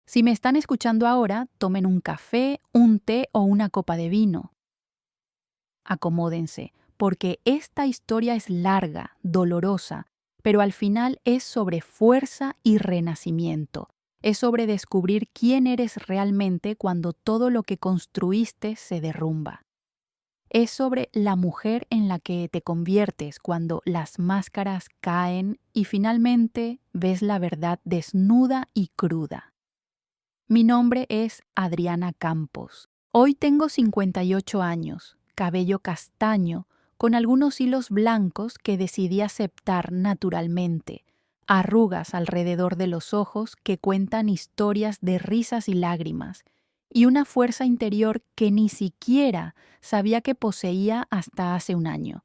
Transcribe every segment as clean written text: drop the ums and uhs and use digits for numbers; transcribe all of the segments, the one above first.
Si me están escuchando ahora, tomen un café, un té o una copa de vino. Acomódense, porque esta historia es larga, dolorosa, pero al final es sobre fuerza y renacimiento. Es sobre descubrir quién eres realmente cuando todo lo que construiste se derrumba. Es sobre la mujer en la que te conviertes cuando las máscaras caen y finalmente ves la verdad desnuda y cruda. Mi nombre es Adriana Campos. Hoy tengo 58 años, cabello castaño, con algunos hilos blancos que decidí aceptar naturalmente, arrugas alrededor de los ojos que cuentan historias de risas y lágrimas, y una fuerza interior que ni siquiera sabía que poseía hasta hace un año.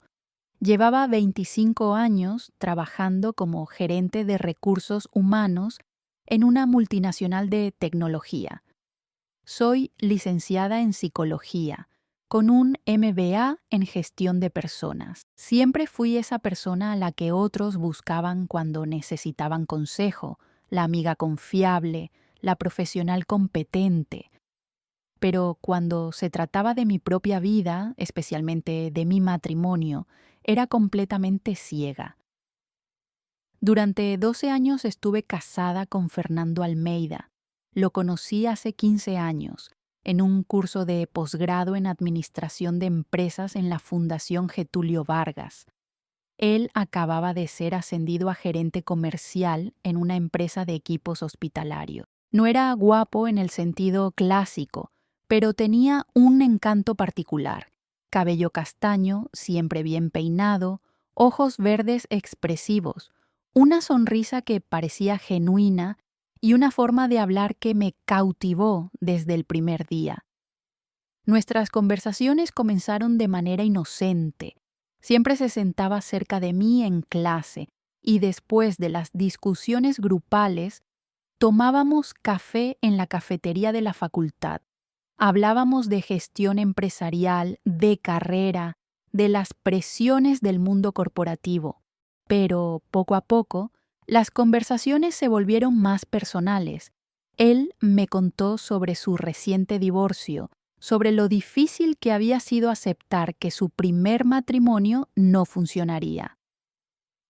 Llevaba 25 años trabajando como gerente de recursos humanos en una multinacional de tecnología. Soy licenciada en psicología, con un MBA en gestión de personas. Siempre fui esa persona a la que otros buscaban cuando necesitaban consejo, la amiga confiable, la profesional competente. Pero cuando se trataba de mi propia vida, especialmente de mi matrimonio, era completamente ciega. Durante 12 años estuve casada con Fernando Almeida. Lo conocí hace 15 años, en un curso de posgrado en Administración de Empresas en la Fundación Getulio Vargas. Él acababa de ser ascendido a gerente comercial en una empresa de equipos hospitalarios. No era guapo en el sentido clásico, pero tenía un encanto particular. Cabello castaño, siempre bien peinado, ojos verdes expresivos, una sonrisa que parecía genuina y una forma de hablar que me cautivó desde el primer día. Nuestras conversaciones comenzaron de manera inocente. Siempre se sentaba cerca de mí en clase y después de las discusiones grupales, tomábamos café en la cafetería de la facultad. Hablábamos de gestión empresarial, de carrera, de las presiones del mundo corporativo. Pero, poco a poco, las conversaciones se volvieron más personales. Él me contó sobre su reciente divorcio, sobre lo difícil que había sido aceptar que su primer matrimonio no funcionaría.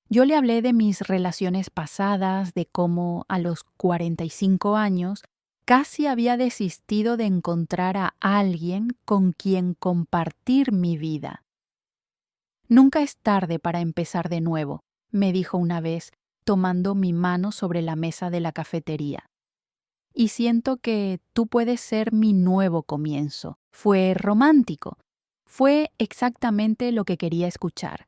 Yo le hablé de mis relaciones pasadas, de cómo a los 45 años casi había desistido de encontrar a alguien con quien compartir mi vida. Nunca es tarde para empezar de nuevo, me dijo una vez, tomando mi mano sobre la mesa de la cafetería. Y siento que tú puedes ser mi nuevo comienzo. Fue romántico. Fue exactamente lo que quería escuchar.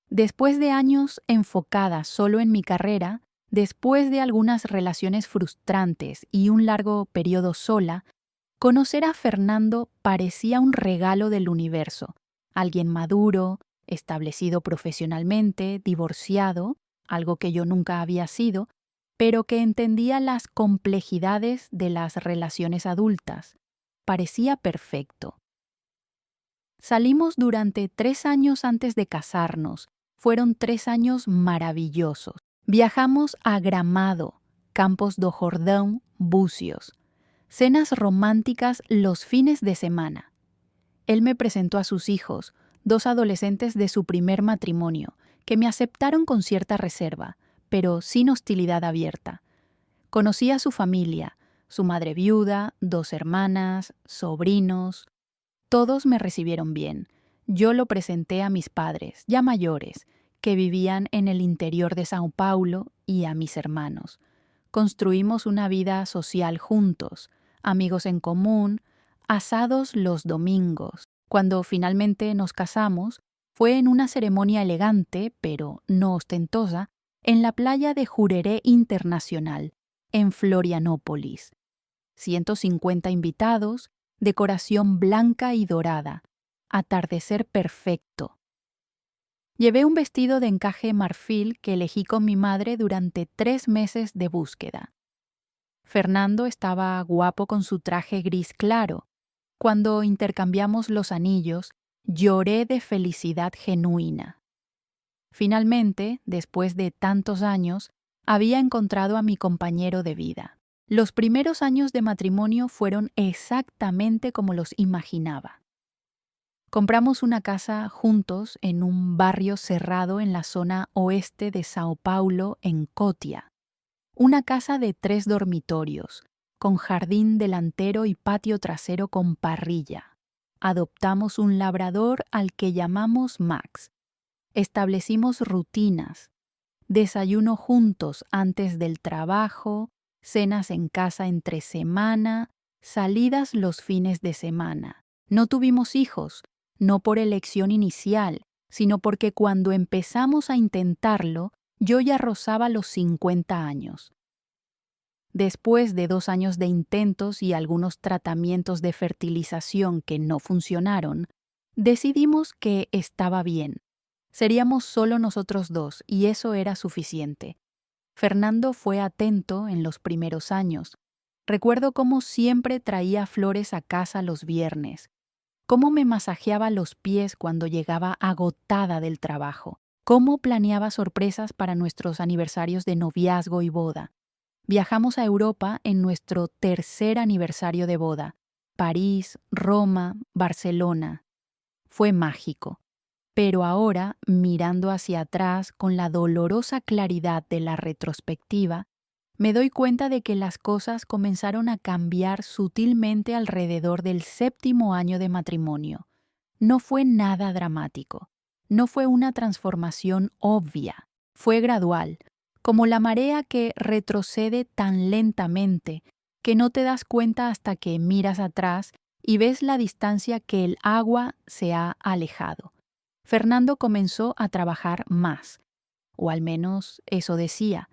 Después de años enfocada solo en mi carrera, después de algunas relaciones frustrantes y un largo periodo sola, conocer a Fernando parecía un regalo del universo. Alguien maduro, establecido profesionalmente, divorciado, algo que yo nunca había sido, pero que entendía las complejidades de las relaciones adultas. Parecía perfecto. Salimos durante 3 años antes de casarnos. Fueron 3 años maravillosos. Viajamos a Gramado, Campos do Jordão, Bucios. Cenas románticas los fines de semana. Él me presentó a sus hijos, 2 adolescentes de su primer matrimonio, que me aceptaron con cierta reserva, pero sin hostilidad abierta. Conocí a su familia, su madre viuda, 2 hermanas, sobrinos. Todos me recibieron bien. Yo lo presenté a mis padres, ya mayores, que vivían en el interior de Sao Paulo, y a mis hermanos. Construimos una vida social juntos, amigos en común, asados los domingos. Cuando finalmente nos casamos, fue en una ceremonia elegante, pero no ostentosa, en la playa de Jurerê Internacional, en Florianópolis. 150 invitados, decoración blanca y dorada, atardecer perfecto. Llevé un vestido de encaje marfil que elegí con mi madre durante 3 meses de búsqueda. Fernando estaba guapo con su traje gris claro. Cuando intercambiamos los anillos, lloré de felicidad genuina. Finalmente, después de tantos años, había encontrado a mi compañero de vida. Los primeros años de matrimonio fueron exactamente como los imaginaba. Compramos una casa juntos en un barrio cerrado en la zona oeste de Sao Paulo, en Cotia. Una casa de 3 dormitorios, con jardín delantero y patio trasero con parrilla. Adoptamos un labrador al que llamamos Max. Establecimos rutinas: desayuno juntos antes del trabajo, cenas en casa entre semana, salidas los fines de semana. No tuvimos hijos, no por elección inicial, sino porque cuando empezamos a intentarlo, yo ya rozaba los 50 años. Después de 2 años de intentos y algunos tratamientos de fertilización que no funcionaron, decidimos que estaba bien. Seríamos solo nosotros dos y eso era suficiente. Fernando fue atento en los primeros años. Recuerdo cómo siempre traía flores a casa los viernes, cómo me masajeaba los pies cuando llegaba agotada del trabajo, cómo planeaba sorpresas para nuestros aniversarios de noviazgo y boda. Viajamos a Europa en nuestro 3er aniversario de boda. París, Roma, Barcelona. Fue mágico. Pero ahora, mirando hacia atrás con la dolorosa claridad de la retrospectiva, me doy cuenta de que las cosas comenzaron a cambiar sutilmente alrededor del 7º año de matrimonio. No fue nada dramático. No fue una transformación obvia. Fue gradual, como la marea que retrocede tan lentamente que no te das cuenta hasta que miras atrás y ves la distancia que el agua se ha alejado. Fernando comenzó a trabajar más, o al menos eso decía.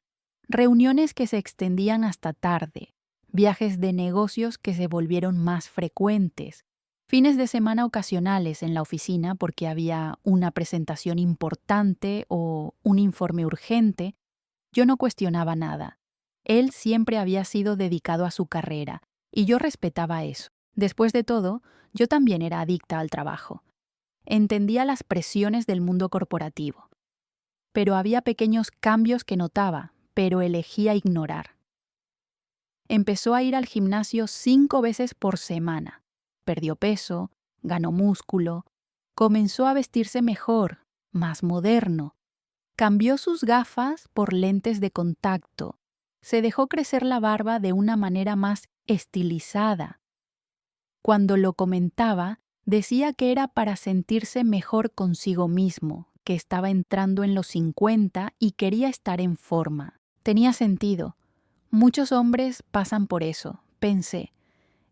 Reuniones que se extendían hasta tarde, viajes de negocios que se volvieron más frecuentes, fines de semana ocasionales en la oficina porque había una presentación importante o un informe urgente. Yo no cuestionaba nada. Él siempre había sido dedicado a su carrera, y yo respetaba eso. Después de todo, yo también era adicta al trabajo. Entendía las presiones del mundo corporativo. Pero había pequeños cambios que notaba, pero elegía ignorar. Empezó a ir al gimnasio 5 veces por semana. Perdió peso, ganó músculo, comenzó a vestirse mejor, más moderno. Cambió sus gafas por lentes de contacto. Se dejó crecer la barba de una manera más estilizada. Cuando lo comentaba, decía que era para sentirse mejor consigo mismo, que estaba entrando en los 50 y quería estar en forma. Tenía sentido. Muchos hombres pasan por eso, pensé.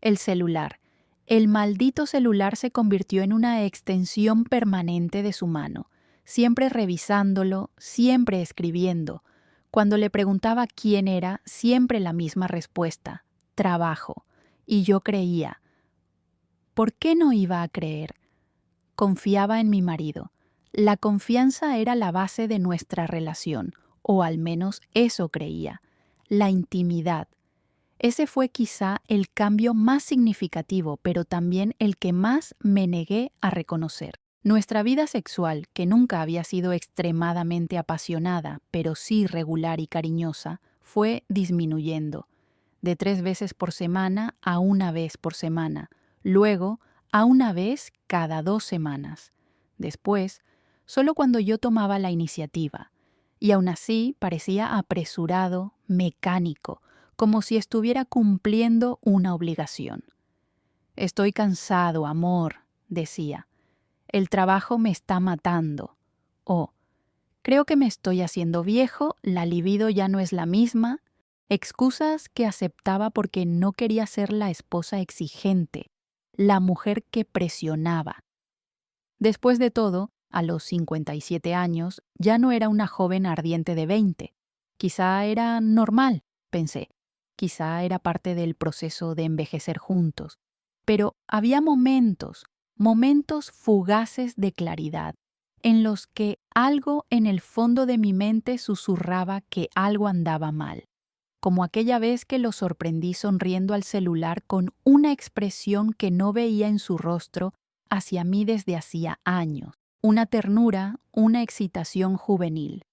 El celular. El maldito celular se convirtió en una extensión permanente de su mano, siempre revisándolo, siempre escribiendo. Cuando le preguntaba quién era, siempre la misma respuesta: trabajo. Y yo creía. ¿Por qué no iba a creer? Confiaba en mi marido. La confianza era la base de nuestra relación, o al menos eso creía. La intimidad. Ese fue quizá el cambio más significativo, pero también el que más me negué a reconocer. Nuestra vida sexual, que nunca había sido extremadamente apasionada, pero sí regular y cariñosa, fue disminuyendo, de 3 veces por semana a 1 vez por semana, luego a 1 vez cada 2 semanas. Después, solo cuando yo tomaba la iniciativa, y aún así parecía apresurado, mecánico, como si estuviera cumpliendo una obligación. Estoy cansado, amor, decía. El trabajo me está matando. O, creo que me estoy haciendo viejo, la libido ya no es la misma. Excusas que aceptaba porque no quería ser la esposa exigente, la mujer que presionaba. Después de todo, a los 57 años, ya no era una joven ardiente de 20. Quizá era normal, pensé. Quizá era parte del proceso de envejecer juntos. Pero había momentos fugaces de claridad, en los que algo en el fondo de mi mente susurraba que algo andaba mal. Como aquella vez que lo sorprendí sonriendo al celular con una expresión que no veía en su rostro hacia mí desde hacía años, una ternura, una excitación juvenil.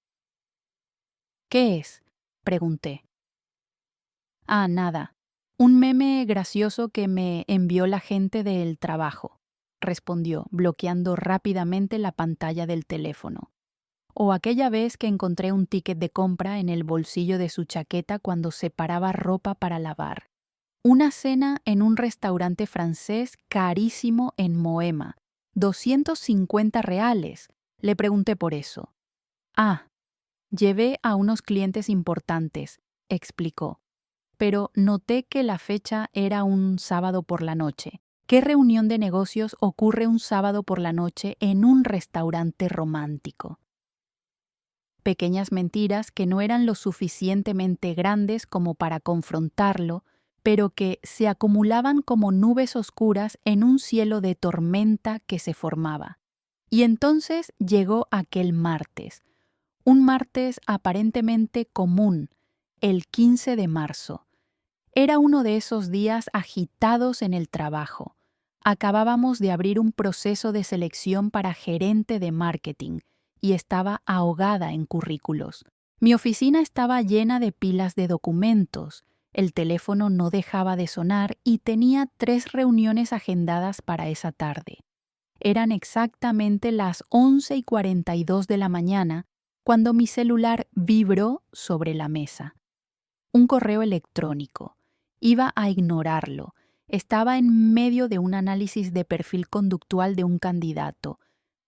¿Qué es?, pregunté. Ah, nada. Un meme gracioso que me envió la gente del trabajo, respondió, bloqueando rápidamente la pantalla del teléfono. O aquella vez que encontré un ticket de compra en el bolsillo de su chaqueta cuando separaba ropa para lavar. Una cena en un restaurante francés carísimo en Moema. 250 reales. Le pregunté por eso. Ah, llevé a unos clientes importantes, explicó. Pero noté que la fecha era un sábado por la noche. ¿Qué reunión de negocios ocurre un sábado por la noche en un restaurante romántico? Pequeñas mentiras que no eran lo suficientemente grandes como para confrontarlo, pero que se acumulaban como nubes oscuras en un cielo de tormenta que se formaba. Y entonces llegó aquel martes, un martes aparentemente común, el 15 de marzo. Era uno de esos días agitados en el trabajo. Acabábamos de abrir un proceso de selección para gerente de marketing y estaba ahogada en currículos. Mi oficina estaba llena de pilas de documentos, el teléfono no dejaba de sonar y tenía 3 reuniones agendadas para esa tarde. Eran exactamente las 11:42 de la mañana cuando mi celular vibró sobre la mesa. Un correo electrónico. Iba a ignorarlo. Estaba en medio de un análisis de perfil conductual de un candidato,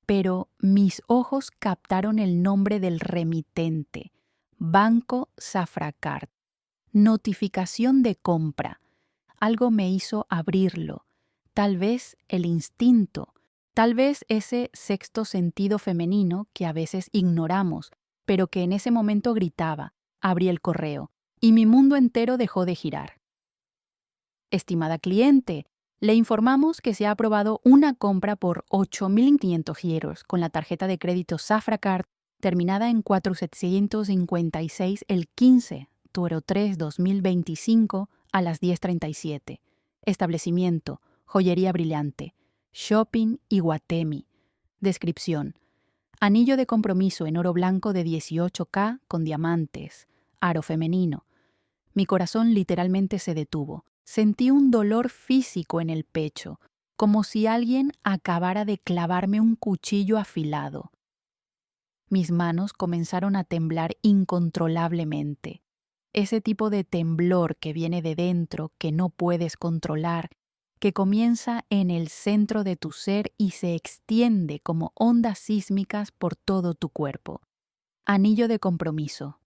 pero mis ojos captaron el nombre del remitente, Banco Safracard. Notificación de compra. Algo me hizo abrirlo. Tal vez el instinto, tal vez ese sexto sentido femenino que a veces ignoramos, pero que en ese momento gritaba. Abrí el correo y mi mundo entero dejó de girar. Estimada cliente, le informamos que se ha aprobado una compra por 8.500 euros con la tarjeta de crédito Safracard terminada en 4756 el 15/3/2025 a las 10:37. Establecimiento, joyería brillante, shopping Iguatemi. Descripción: anillo de compromiso en oro blanco de 18K con diamantes, aro femenino. Mi corazón literalmente se detuvo. Sentí un dolor físico en el pecho, como si alguien acabara de clavarme un cuchillo afilado. Mis manos comenzaron a temblar incontrolablemente. Ese tipo de temblor que viene de dentro, que no puedes controlar, que comienza en el centro de tu ser y se extiende como ondas sísmicas por todo tu cuerpo. Anillo de compromiso.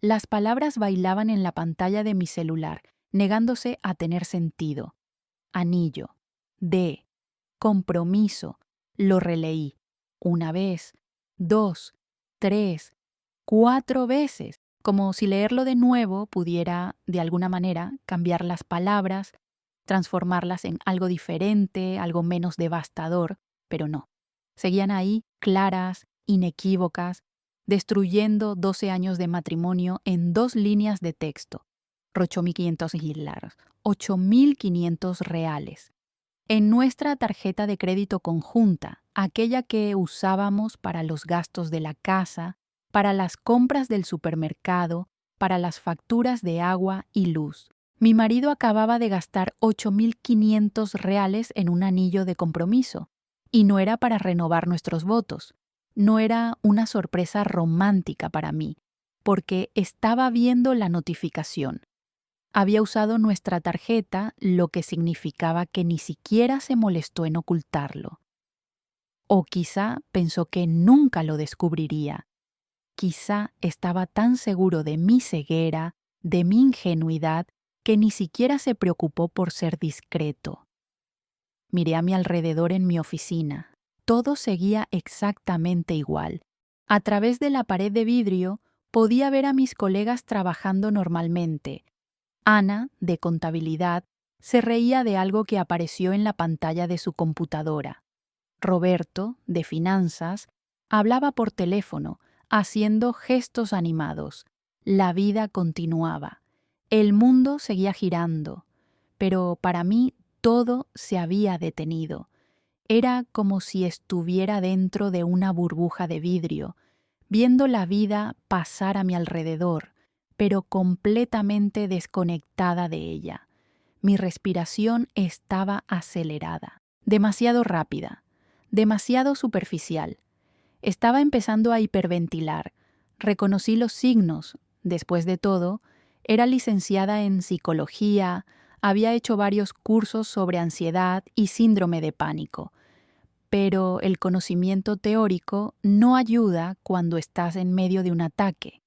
Las palabras bailaban en la pantalla de mi celular, negándose a tener sentido. Anillo. De. Compromiso. Lo releí. 1 vez, 2, 3, 4 veces, como si leerlo de nuevo pudiera, de alguna manera, cambiar las palabras, transformarlas en algo diferente, algo menos devastador, pero no. Seguían ahí, claras, inequívocas, destruyendo 12 años de matrimonio en 2 líneas de texto. 8.500 hilaros, 8.500 reales. En nuestra tarjeta de crédito conjunta, aquella que usábamos para los gastos de la casa, para las compras del supermercado, para las facturas de agua y luz. Mi marido acababa de gastar 8.500 reales en un anillo de compromiso, y no era para renovar nuestros votos. No era una sorpresa romántica para mí, porque estaba viendo la notificación. Había usado nuestra tarjeta, lo que significaba que ni siquiera se molestó en ocultarlo. O quizá pensó que nunca lo descubriría. Quizá estaba tan seguro de mi ceguera, de mi ingenuidad, que ni siquiera se preocupó por ser discreto. Miré a mi alrededor en mi oficina. Todo seguía exactamente igual. A través de la pared de vidrio podía ver a mis colegas trabajando normalmente. Ana, de contabilidad, se reía de algo que apareció en la pantalla de su computadora. Roberto, de finanzas, hablaba por teléfono, haciendo gestos animados. La vida continuaba. El mundo seguía girando. Pero para mí todo se había detenido. Era como si estuviera dentro de una burbuja de vidrio, viendo la vida pasar a mi alrededor, pero completamente desconectada de ella. Mi respiración estaba acelerada, demasiado rápida, demasiado superficial. Estaba empezando a hiperventilar. Reconocí los signos. Después de todo, era licenciada en psicología, había hecho varios cursos sobre ansiedad y síndrome de pánico. Pero el conocimiento teórico no ayuda cuando estás en medio de un ataque.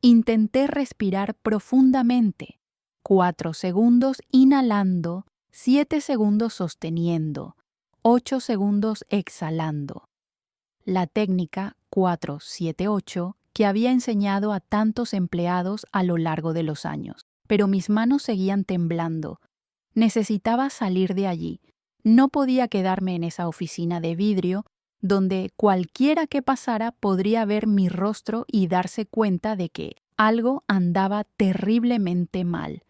Intenté respirar profundamente. 4 segundos inhalando, 7 segundos sosteniendo, 8 segundos exhalando. La técnica 4-7-8 que había enseñado a tantos empleados a lo largo de los años. Pero mis manos seguían temblando. Necesitaba salir de allí. No podía quedarme en esa oficina de vidrio donde cualquiera que pasara podría ver mi rostro y darse cuenta de que algo andaba terriblemente mal.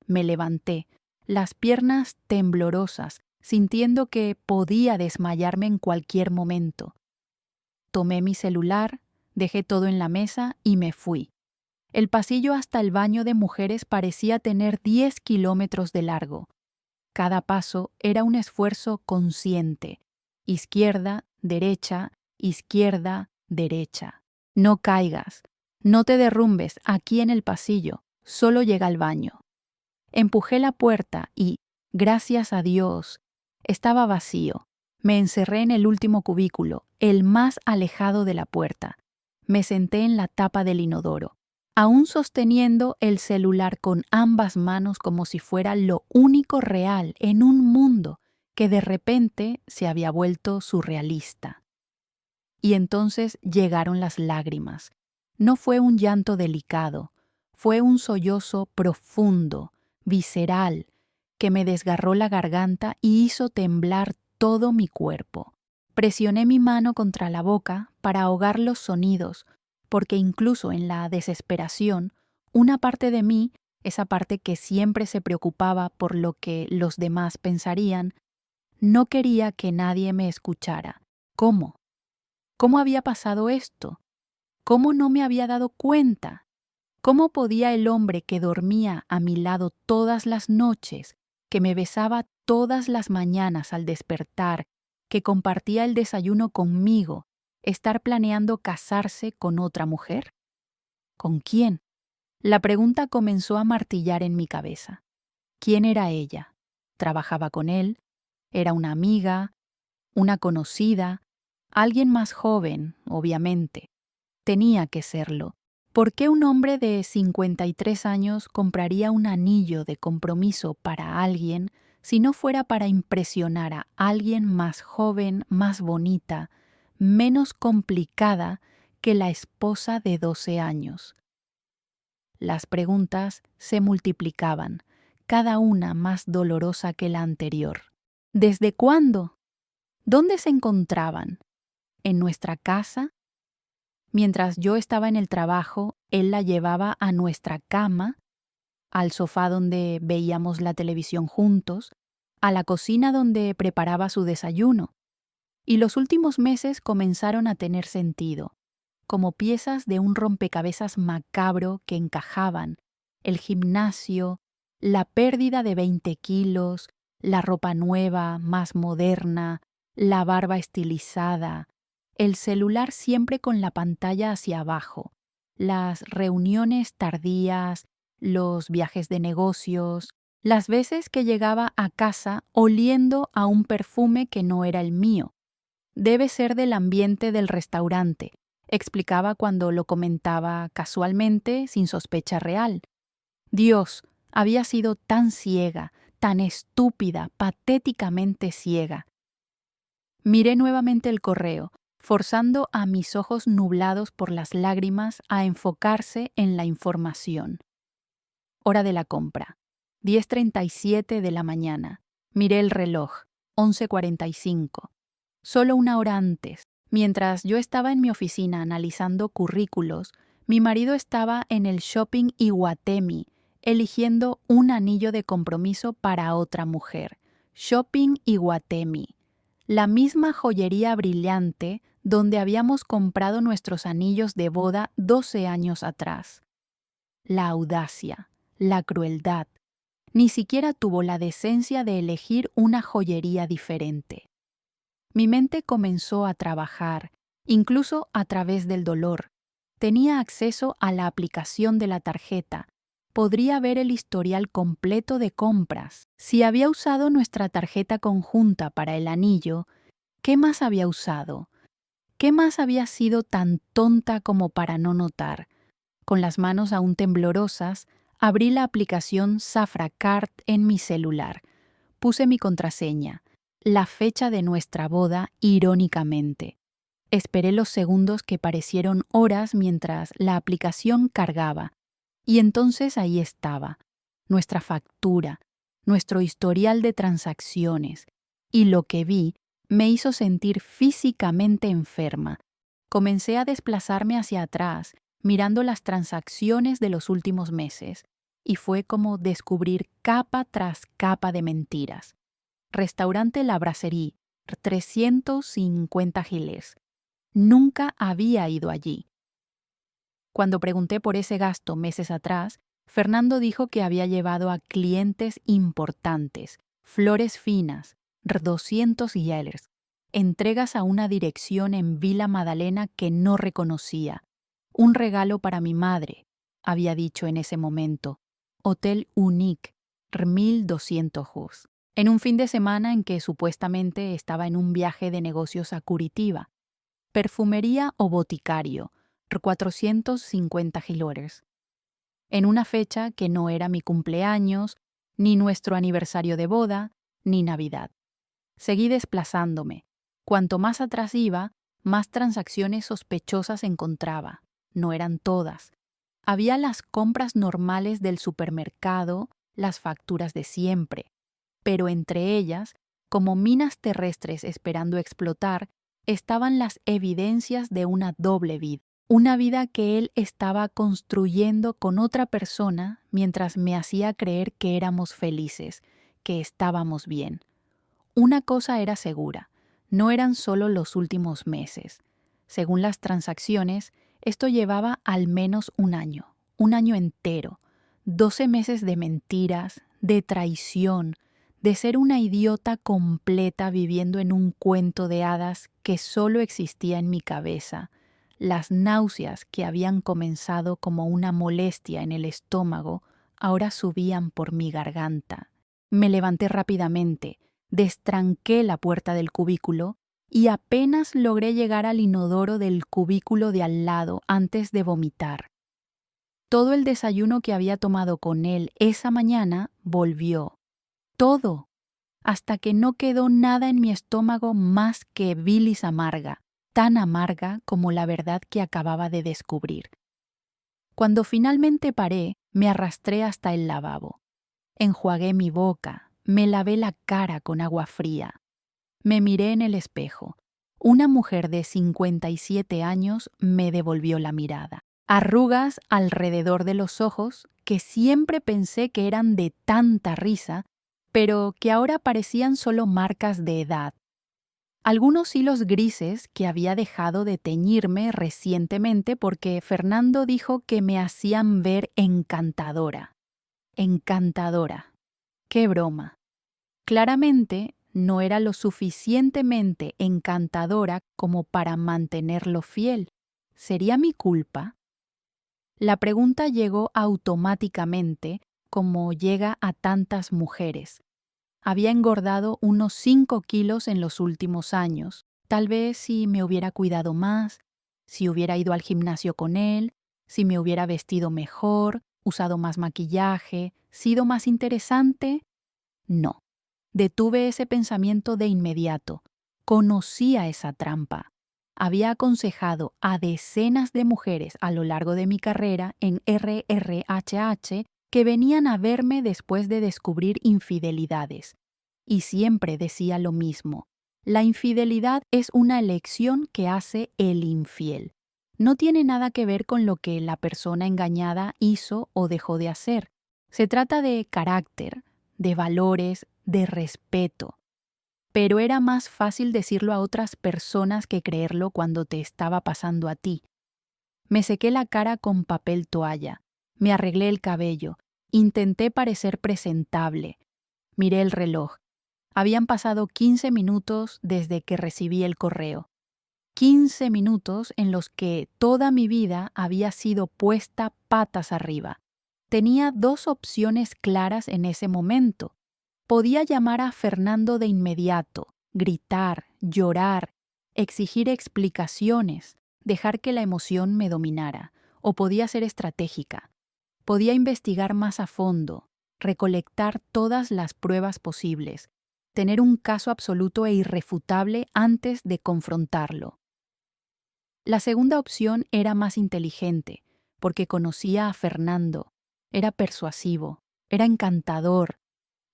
Me levanté, las piernas temblorosas, sintiendo que podía desmayarme en cualquier momento. Tomé mi celular, dejé todo en la mesa y me fui. El pasillo hasta el baño de mujeres parecía tener 10 kilómetros de largo. Cada paso era un esfuerzo consciente. Izquierda, derecha, izquierda, derecha. No caigas, no te derrumbes aquí en el pasillo, solo llega al baño. Empujé la puerta y, gracias a Dios, estaba vacío. Me encerré en el último cubículo, el más alejado de la puerta. Me senté en la tapa del inodoro, aún sosteniendo el celular con ambas manos como si fuera lo único real en un mundo que de repente se había vuelto surrealista. Y entonces llegaron las lágrimas. No fue un llanto delicado, fue un sollozo profundo, visceral, que me desgarró la garganta y hizo temblar todo mi cuerpo. Presioné mi mano contra la boca para ahogar los sonidos, porque incluso en la desesperación, una parte de mí, esa parte que siempre se preocupaba por lo que los demás pensarían, no quería que nadie me escuchara. ¿Cómo? ¿Cómo había pasado esto? ¿Cómo no me había dado cuenta? ¿Cómo podía el hombre que dormía a mi lado todas las noches, que me besaba todas las mañanas al despertar, que compartía el desayuno conmigo, estar planeando casarse con otra mujer? ¿Con quién? La pregunta comenzó a martillar en mi cabeza. ¿Quién era ella? ¿Trabajaba con él? ¿Era una amiga? ¿Una conocida? Alguien más joven, obviamente. Tenía que serlo. ¿Por qué un hombre de 53 años compraría un anillo de compromiso para alguien si no fuera para impresionar a alguien más joven, más bonita, menos complicada que la esposa de 12 años? Las preguntas se multiplicaban, cada una más dolorosa que la anterior. ¿Desde cuándo? ¿Dónde se encontraban? ¿En nuestra casa? Mientras yo estaba en el trabajo, él la llevaba a nuestra cama, al sofá donde veíamos la televisión juntos, a la cocina donde preparaba su desayuno. Y los últimos meses comenzaron a tener sentido, como piezas de un rompecabezas macabro que encajaban: el gimnasio, la pérdida de 20 kilos, la ropa nueva, más moderna, la barba estilizada, el celular siempre con la pantalla hacia abajo, las reuniones tardías, los viajes de negocios, las veces que llegaba a casa oliendo a un perfume que no era el mío. Debe ser del ambiente del restaurante, explicaba cuando lo comentaba casualmente, sin sospecha real. Dios, había sido tan ciega, tan estúpida, patéticamente ciega. Miré nuevamente el correo, forzando a mis ojos nublados por las lágrimas a enfocarse en la información. Hora de la compra. 10:37 de la mañana. Miré el reloj. 11:45. Solo una hora antes, mientras yo estaba en mi oficina analizando currículos, mi marido estaba en el shopping Iguatemi, eligiendo un anillo de compromiso para otra mujer. Shopping Iguatemi. La misma joyería brillante donde habíamos comprado nuestros anillos de boda 12 años atrás. la audacia, la crueldad. Ni siquiera tuvo la decencia de elegir una joyería diferente. Mi mente comenzó a trabajar, incluso a través del dolor. Tenía acceso a la aplicación de la tarjeta. Podría ver el historial completo de compras. Si había usado nuestra tarjeta conjunta para el anillo, ¿qué más había usado? ¿Qué más había sido tan tonta como para no notar? Con las manos aún temblorosas, abrí la aplicación Safracard en mi celular. Puse mi contraseña, la fecha de nuestra boda, irónicamente. Esperé los segundos que parecieron horas mientras la aplicación cargaba. Y entonces ahí estaba, nuestra factura, nuestro historial de transacciones. Y lo que vi me hizo sentir físicamente enferma. Comencé a desplazarme hacia atrás, mirando las transacciones de los últimos meses, y fue como descubrir capa tras capa de mentiras. Restaurante La Brasserie, 350 giles. Nunca había ido allí. Cuando pregunté por ese gasto meses atrás, Fernando dijo que había llevado a clientes importantes, flores finas, 200 yellers, entregas a una dirección en Vila Madalena que no reconocía, un regalo para mi madre, había dicho en ese momento, Hotel Unique, 1200 jus, en un fin de semana en que supuestamente estaba en un viaje de negocios a Curitiba, perfumería o boticario, 450 gilores, en una fecha que no era mi cumpleaños, ni nuestro aniversario de boda, ni Navidad. Seguí desplazándome. Cuanto más atrás iba, más transacciones sospechosas encontraba. No eran todas. Había las compras normales del supermercado, las facturas de siempre. Pero entre ellas, como minas terrestres esperando explotar, estaban las evidencias de una doble vida. Una vida que él estaba construyendo con otra persona mientras me hacía creer que éramos felices, que estábamos bien. Una cosa era segura, no eran solo los últimos meses. Según las transacciones, esto llevaba al menos un año entero, 12 meses de mentiras, de traición, de ser una idiota completa viviendo en un cuento de hadas que solo existía en mi cabeza. Las náuseas que habían comenzado como una molestia en el estómago ahora subían por mi garganta. Me levanté rápidamente, destranqué la puerta del cubículo y apenas logré llegar al inodoro del cubículo de al lado antes de vomitar. Todo el desayuno que había tomado con él esa mañana volvió. Todo, hasta que no quedó nada en mi estómago más que bilis amarga, tan amarga como la verdad que acababa de descubrir. Cuando finalmente paré, me arrastré hasta el lavabo. Enjuagué mi boca, me lavé la cara con agua fría. Me miré en el espejo. Una mujer de 57 años me devolvió la mirada. Arrugas alrededor de los ojos que siempre pensé que eran de tanta risa, pero que ahora parecían solo marcas de edad. Algunos hilos grises que había dejado de teñirme recientemente porque Fernando dijo que me hacían ver encantadora. Encantadora. ¡Qué broma! Claramente no era lo suficientemente encantadora como para mantenerlo fiel. ¿Sería mi culpa? La pregunta llegó automáticamente, como llega a tantas mujeres. Había engordado unos 5 kilos en los últimos años. Tal vez si me hubiera cuidado más, si hubiera ido al gimnasio con él, si me hubiera vestido mejor, usado más maquillaje, sido más interesante. No. Detuve ese pensamiento de inmediato. Conocía esa trampa. Había aconsejado a decenas de mujeres a lo largo de mi carrera en RRHH que venían a verme después de descubrir infidelidades. Y siempre decía lo mismo. La infidelidad es una elección que hace el infiel. No tiene nada que ver con lo que la persona engañada hizo o dejó de hacer. Se trata de carácter, de valores, de respeto. Pero era más fácil decirlo a otras personas que creerlo cuando te estaba pasando a ti. Me sequé la cara con papel toalla. Me arreglé el cabello. Intenté parecer presentable. Miré el reloj. Habían pasado 15 minutos desde que recibí el correo. 15 minutos en los que toda mi vida había sido puesta patas arriba. Tenía dos opciones claras en ese momento. Podía llamar a Fernando de inmediato, gritar, llorar, exigir explicaciones, dejar que la emoción me dominara, o podía ser estratégica. Podía investigar más a fondo, recolectar todas las pruebas posibles, tener un caso absoluto e irrefutable antes de confrontarlo. La segunda opción era más inteligente, porque conocía a Fernando. Era persuasivo, era encantador,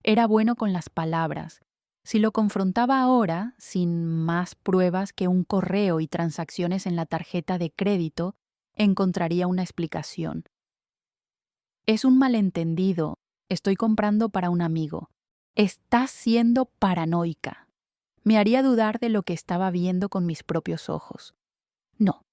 era bueno con las palabras. Si lo confrontaba ahora, sin más pruebas que un correo y transacciones en la tarjeta de crédito, encontraría una explicación. Es un malentendido. Estoy comprando para un amigo. Estás siendo paranoica. Me haría dudar de lo que estaba viendo con mis propios ojos. No,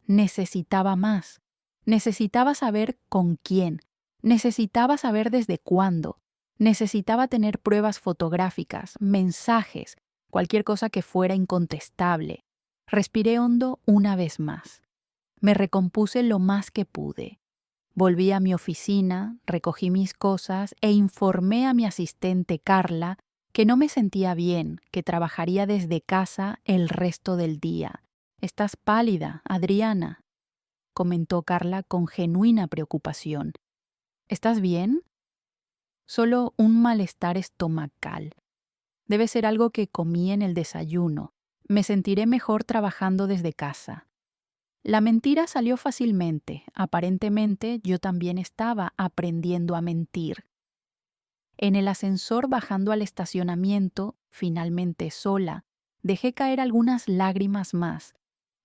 necesitaba más. Necesitaba saber con quién. Necesitaba saber desde cuándo. Necesitaba tener pruebas fotográficas, mensajes, cualquier cosa que fuera incontestable. Respiré hondo una vez más. Me recompuse lo más que pude. Volví a mi oficina, recogí mis cosas e informé a mi asistente Carla que no me sentía bien, que trabajaría desde casa el resto del día. «Estás pálida, Adriana», comentó Carla con genuina preocupación. «¿Estás bien?» «Solo un malestar estomacal. Debe ser algo que comí en el desayuno. Me sentiré mejor trabajando desde casa». La mentira salió fácilmente. Aparentemente yo también estaba aprendiendo a mentir. En el ascensor bajando al estacionamiento, finalmente sola, dejé caer algunas lágrimas más,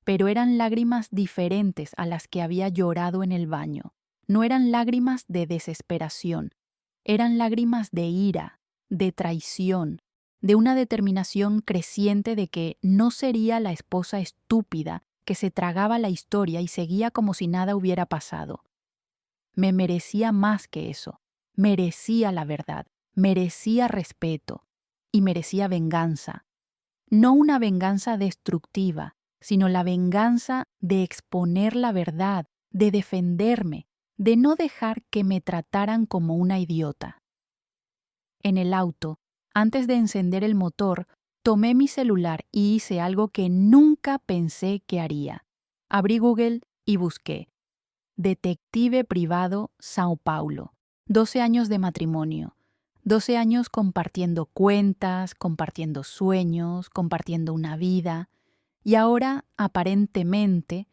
pero eran lágrimas diferentes a las que había llorado en el baño. No eran lágrimas de desesperación, eran lágrimas de ira, de traición, de una determinación creciente de que no sería la esposa estúpida que se tragaba la historia y seguía como si nada hubiera pasado. Me merecía más que eso. Merecía la verdad, merecía respeto y merecía venganza. No una venganza destructiva, sino la venganza de exponer la verdad, de defenderme, de no dejar que me trataran como una idiota. En el auto, antes de encender el motor, tomé mi celular y hice algo que nunca pensé que haría. Abrí Google y busqué Detective privado Sao Paulo. 12 años de matrimonio. 12 años compartiendo cuentas, compartiendo sueños, compartiendo una vida. Y ahora, aparentemente,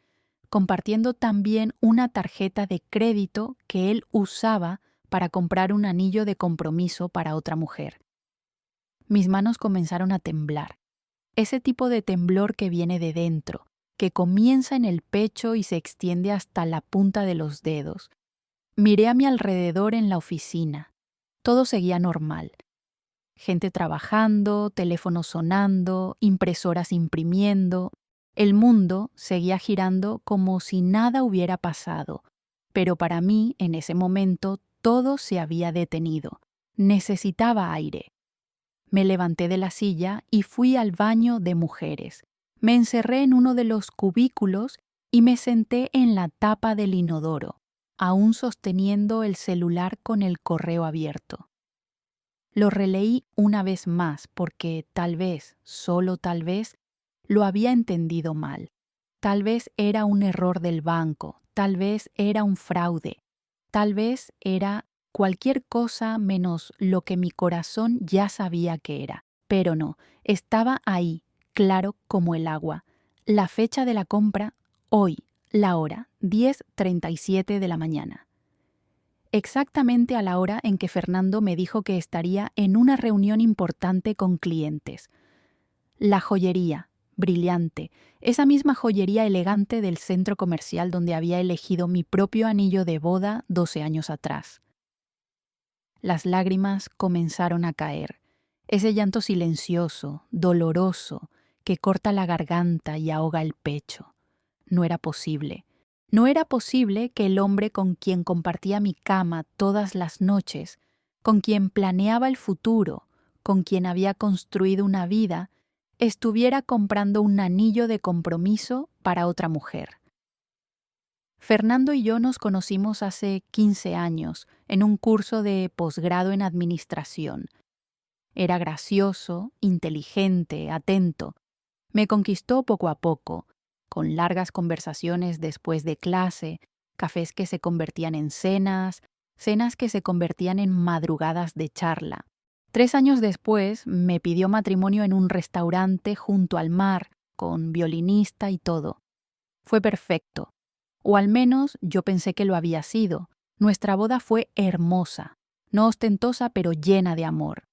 compartiendo también una tarjeta de crédito que él usaba para comprar un anillo de compromiso para otra mujer. Mis manos comenzaron a temblar. Ese tipo de temblor que viene de dentro, que comienza en el pecho y se extiende hasta la punta de los dedos. Miré a mi alrededor en la oficina. Todo seguía normal. Gente trabajando, teléfonos sonando, impresoras imprimiendo. El mundo seguía girando como si nada hubiera pasado. Pero para mí, en ese momento, todo se había detenido. Necesitaba aire. Me levanté de la silla y fui al baño de mujeres. Me encerré en uno de los cubículos y me senté en la tapa del inodoro, aún sosteniendo el celular con el correo abierto. Lo releí una vez más porque tal vez, solo tal vez, lo había entendido mal. Tal vez era un error del banco, tal vez era un fraude, tal vez era cualquier cosa menos lo que mi corazón ya sabía que era. Pero no, estaba ahí, claro como el agua. La fecha de la compra, hoy, la hora, 10:37 de la mañana. Exactamente a la hora en que Fernando me dijo que estaría en una reunión importante con clientes. La joyería, brillante, esa misma joyería elegante del centro comercial donde había elegido mi propio anillo de boda 12 años atrás. Las lágrimas comenzaron a caer, ese llanto silencioso, doloroso, que corta la garganta y ahoga el pecho. No era posible. No era posible que el hombre con quien compartía mi cama todas las noches, con quien planeaba el futuro, con quien había construido una vida, estuviera comprando un anillo de compromiso para otra mujer. Fernando y yo nos conocimos hace 15 años en un curso de posgrado en administración. Era gracioso, inteligente, atento. Me conquistó poco a poco, con largas conversaciones después de clase, cafés que se convertían en cenas, cenas que se convertían en madrugadas de charla. 3 años después me pidió matrimonio en un restaurante junto al mar, con violinista y todo. Fue perfecto, o al menos yo pensé que lo había sido. Nuestra boda fue hermosa, no ostentosa pero llena de amor.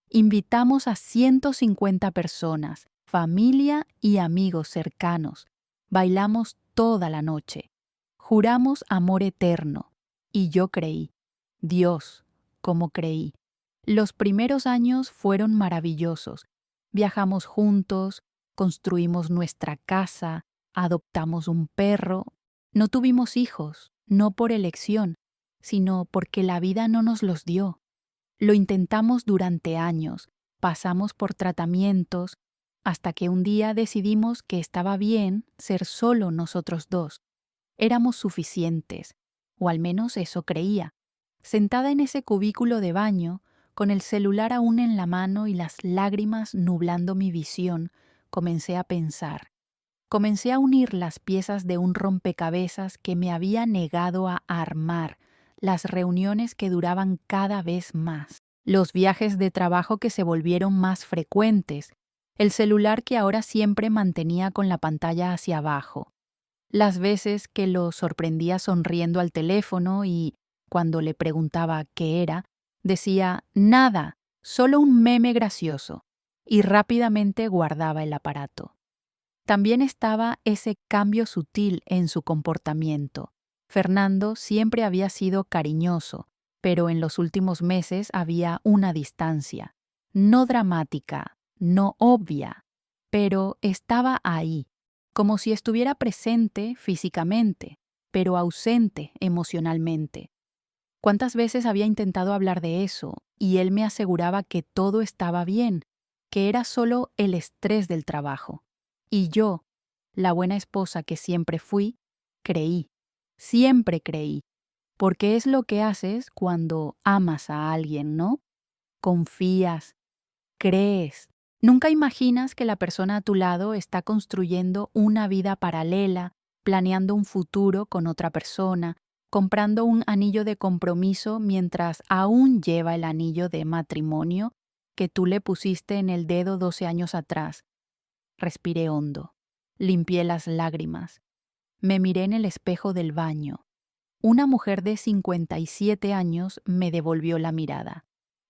Invitamos a 150 personas, familia y amigos cercanos. Bailamos toda la noche. Juramos amor eterno. Y yo creí. Dios, cómo creí. Los primeros años fueron maravillosos. Viajamos juntos, construimos nuestra casa, adoptamos un perro. No tuvimos hijos, no por elección, sino porque la vida no nos los dio. Lo intentamos durante años, pasamos por tratamientos, hasta que un día decidimos que estaba bien ser solo nosotros dos. Éramos suficientes, o al menos eso creía. Sentada en ese cubículo de baño, con el celular aún en la mano y las lágrimas nublando mi visión, comencé a pensar. Comencé a unir las piezas de un rompecabezas que me había negado a armar, las reuniones que duraban cada vez más, los viajes de trabajo que se volvieron más frecuentes, el celular que ahora siempre mantenía con la pantalla hacia abajo, las veces que lo sorprendía sonriendo al teléfono y, cuando le preguntaba qué era, decía nada, solo un meme gracioso, y rápidamente guardaba el aparato. También estaba ese cambio sutil en su comportamiento. Fernando siempre había sido cariñoso, pero en los últimos meses había una distancia. No dramática, no obvia, pero estaba ahí, como si estuviera presente físicamente, pero ausente emocionalmente. ¿Cuántas veces había intentado hablar de eso y él me aseguraba que todo estaba bien, que era solo el estrés del trabajo? Y yo, la buena esposa que siempre fui, creí, siempre creí, porque es lo que haces cuando amas a alguien, ¿no? Confías, crees. Nunca imaginas que la persona a tu lado está construyendo una vida paralela, planeando un futuro con otra persona, comprando un anillo de compromiso mientras aún lleva el anillo de matrimonio que tú le pusiste en el dedo 12 años atrás. Respiré hondo. Limpié las lágrimas. Me miré en el espejo del baño. Una mujer de 57 años me devolvió la mirada.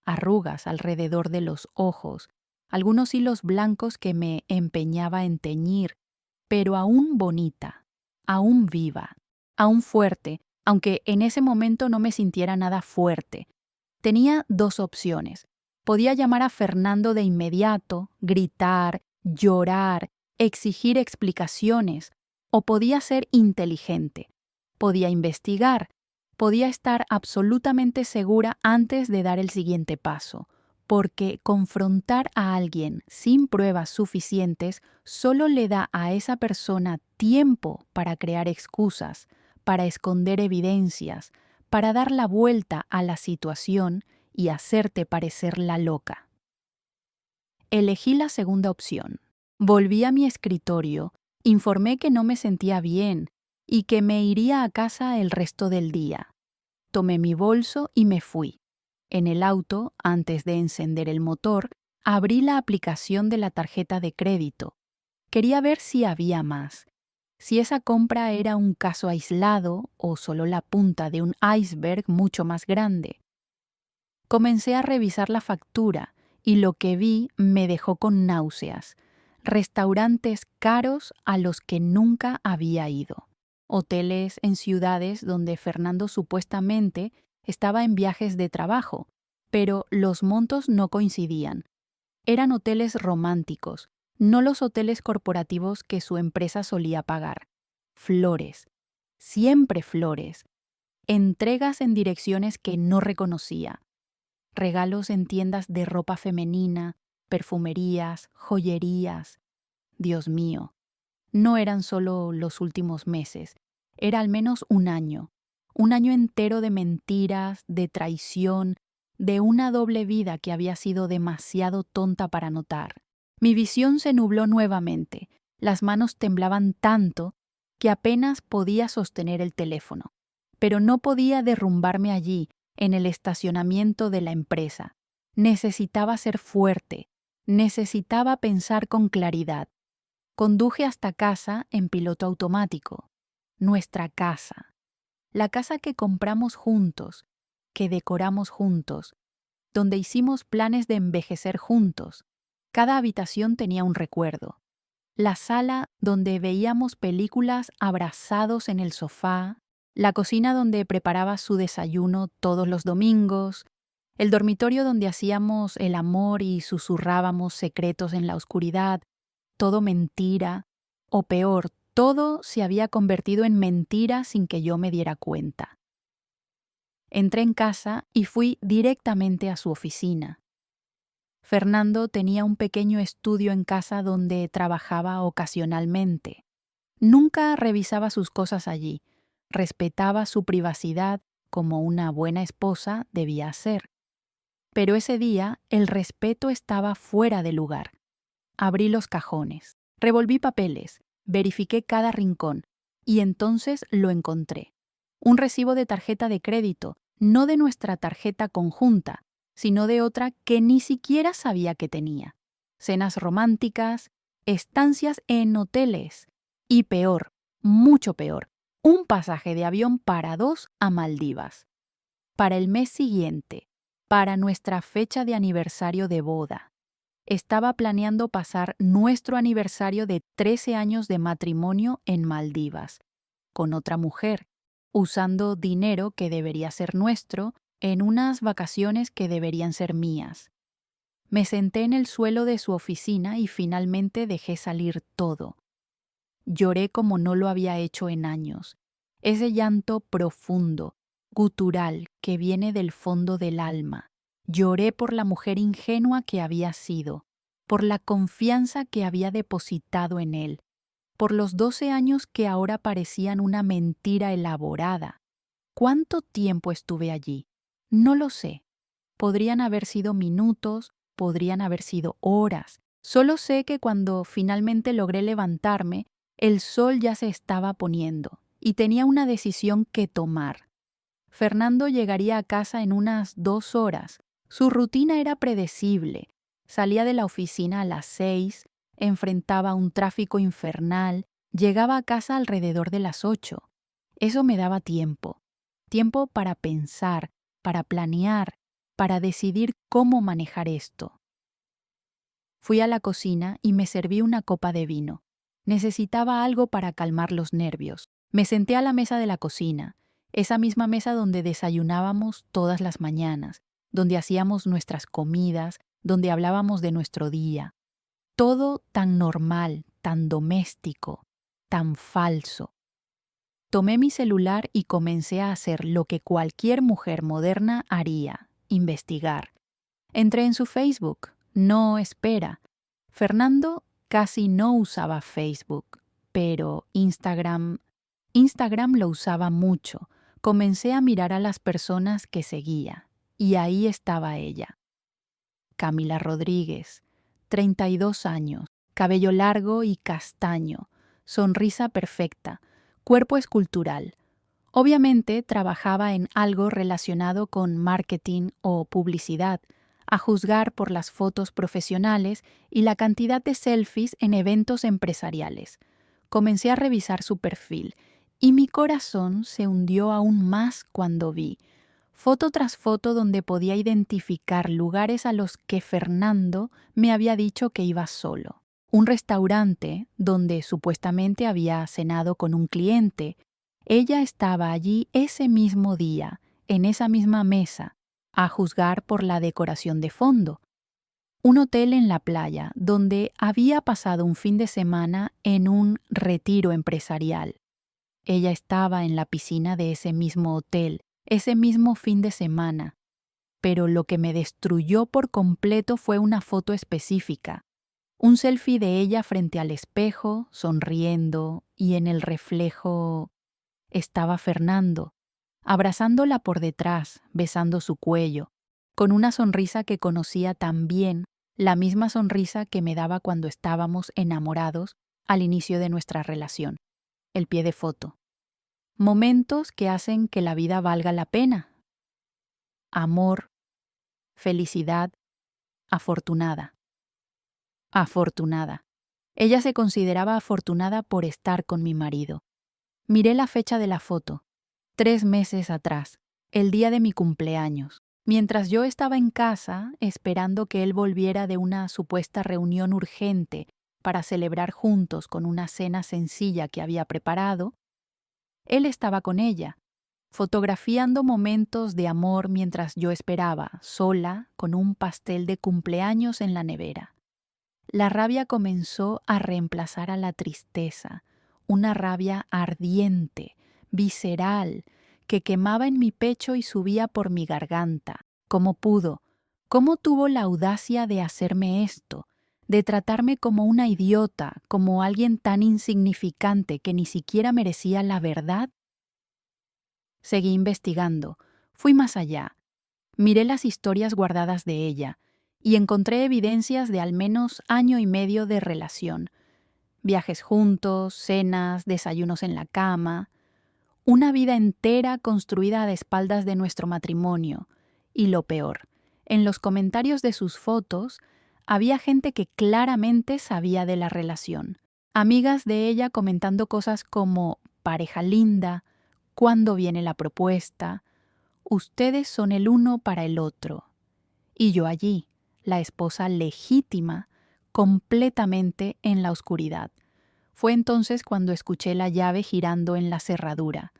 Arrugas alrededor de los ojos, algunos hilos blancos que me empeñaba en teñir, pero aún bonita, aún viva, aún fuerte, aunque en ese momento no me sintiera nada fuerte. Tenía dos opciones. Podía llamar a Fernando de inmediato, gritar, llorar, exigir explicaciones, o podía ser inteligente. Podía investigar, podía estar absolutamente segura antes de dar el siguiente paso, porque confrontar a alguien sin pruebas suficientes solo le da a esa persona tiempo para crear excusas, para esconder evidencias, para dar la vuelta a la situación y hacerte parecer la loca. Elegí la segunda opción. Volví a mi escritorio, informé que no me sentía bien y que me iría a casa el resto del día. Tomé mi bolso y me fui. En el auto, antes de encender el motor, abrí la aplicación de la tarjeta de crédito. Quería ver si había más, si esa compra era un caso aislado o solo la punta de un iceberg mucho más grande. Comencé a revisar la factura y lo que vi me dejó con náuseas. Restaurantes caros a los que nunca había ido. Hoteles en ciudades donde Fernando supuestamente estaba en viajes de trabajo, pero los montos no coincidían. Eran hoteles románticos, no los hoteles corporativos que su empresa solía pagar. Flores, siempre flores, entregas en direcciones que no reconocía, regalos en tiendas de ropa femenina, perfumerías, joyerías. Dios mío, no eran solo los últimos meses, era al menos un año entero de mentiras, de traición, de una doble vida que había sido demasiado tonta para notar. Mi visión se nubló nuevamente, las manos temblaban tanto que apenas podía sostener el teléfono, pero no podía derrumbarme allí, en el estacionamiento de la empresa. Necesitaba ser fuerte, necesitaba pensar con claridad. Conduje hasta casa en piloto automático. Nuestra casa. La casa que compramos juntos, que decoramos juntos, donde hicimos planes de envejecer juntos. Cada habitación tenía un recuerdo. La sala donde veíamos películas abrazados en el sofá, la cocina donde preparaba su desayuno todos los domingos, el dormitorio donde hacíamos el amor y susurrábamos secretos en la oscuridad, todo mentira, o peor, todo se había convertido en mentira sin que yo me diera cuenta. Entré en casa y fui directamente a su oficina. Fernando tenía un pequeño estudio en casa donde trabajaba ocasionalmente. Nunca revisaba sus cosas allí, respetaba su privacidad como una buena esposa debía hacer. Pero ese día el respeto estaba fuera de lugar. Abrí los cajones, revolví papeles, verifiqué cada rincón y entonces lo encontré. Un recibo de tarjeta de crédito, no de nuestra tarjeta conjunta, sino de otra que ni siquiera sabía que tenía. Cenas románticas, estancias en hoteles y peor, mucho peor, un pasaje de avión para 2 a Maldivas. Para el mes siguiente, para nuestra fecha de aniversario de boda. Estaba planeando pasar nuestro aniversario de 13 años de matrimonio en Maldivas, con otra mujer, usando dinero que debería ser nuestro en unas vacaciones que deberían ser mías. Me senté en el suelo de su oficina y finalmente dejé salir todo. Lloré como no lo había hecho en años. Ese llanto profundo, gutural, que viene del fondo del alma. Lloré por la mujer ingenua que había sido, por la confianza que había depositado en él, por los 12 años que ahora parecían una mentira elaborada. ¿Cuánto tiempo estuve allí? No lo sé. Podrían haber sido minutos, podrían haber sido horas. Solo sé que cuando finalmente logré levantarme, el sol ya se estaba poniendo y tenía una decisión que tomar. Fernando llegaría a casa en unas 2 horas. Su rutina era predecible. Salía de la oficina a las 6, enfrentaba un tráfico infernal, llegaba a casa alrededor de las 8. Eso me daba tiempo. Tiempo para pensar, para planear, para decidir cómo manejar esto. Fui a la cocina y me serví una copa de vino. Necesitaba algo para calmar los nervios. Me senté a la mesa de la cocina, esa misma mesa donde desayunábamos todas las mañanas, donde hacíamos nuestras comidas, donde hablábamos de nuestro día. Todo tan normal, tan doméstico, tan falso. Tomé mi celular y comencé a hacer lo que cualquier mujer moderna haría, investigar. Entré en su Facebook. No, espera. Fernando casi no usaba Facebook, pero Instagram lo usaba mucho. Comencé a mirar a las personas que seguía, y ahí estaba ella. Camila Rodríguez, 32 años, cabello largo y castaño, sonrisa perfecta, cuerpo escultural. Obviamente trabajaba en algo relacionado con marketing o publicidad, a juzgar por las fotos profesionales y la cantidad de selfies en eventos empresariales. Comencé a revisar su perfil y mi corazón se hundió aún más cuando vi, foto tras foto donde podía identificar lugares a los que Fernando me había dicho que iba solo. Un restaurante donde supuestamente había cenado con un cliente. Ella estaba allí ese mismo día, en esa misma mesa, a juzgar por la decoración de fondo. Un hotel en la playa donde había pasado un fin de semana en un retiro empresarial. Ella estaba en la piscina de ese mismo hotel, ese mismo fin de semana. Pero lo que me destruyó por completo fue una foto específica. Un selfie de ella frente al espejo, sonriendo, y en el reflejo estaba Fernando, abrazándola por detrás, besando su cuello, con una sonrisa que conocía tan bien, la misma sonrisa que me daba cuando estábamos enamorados al inicio de nuestra relación. El pie de foto. Momentos que hacen que la vida valga la pena. Amor, felicidad, afortunada. Afortunada. Ella se consideraba afortunada por estar con mi marido. Miré la fecha de la foto. 3 meses atrás, el día de mi cumpleaños. Mientras yo estaba en casa, esperando que él volviera de una supuesta reunión urgente para celebrar juntos con una cena sencilla que había preparado, él estaba con ella, fotografiando momentos de amor mientras yo esperaba, sola, con un pastel de cumpleaños en la nevera. La rabia comenzó a reemplazar a la tristeza, una rabia ardiente, visceral, que quemaba en mi pecho y subía por mi garganta. ¿Cómo pudo? ¿Cómo tuvo la audacia de hacerme esto? De tratarme como una idiota, como alguien tan insignificante que ni siquiera merecía la verdad? Seguí investigando. Fui más allá. Miré las historias guardadas de ella y encontré evidencias de al menos 1 año y medio de relación. Viajes juntos, cenas, desayunos en la cama. Una vida entera construida a espaldas de nuestro matrimonio. Y lo peor, en los comentarios de sus fotos había gente que claramente sabía de la relación. Amigas de ella comentando cosas como pareja linda, ¿cuándo viene la propuesta? Ustedes son el uno para el otro. Y yo allí, la esposa legítima, completamente en la oscuridad. Fue entonces cuando escuché la llave girando en la cerradura.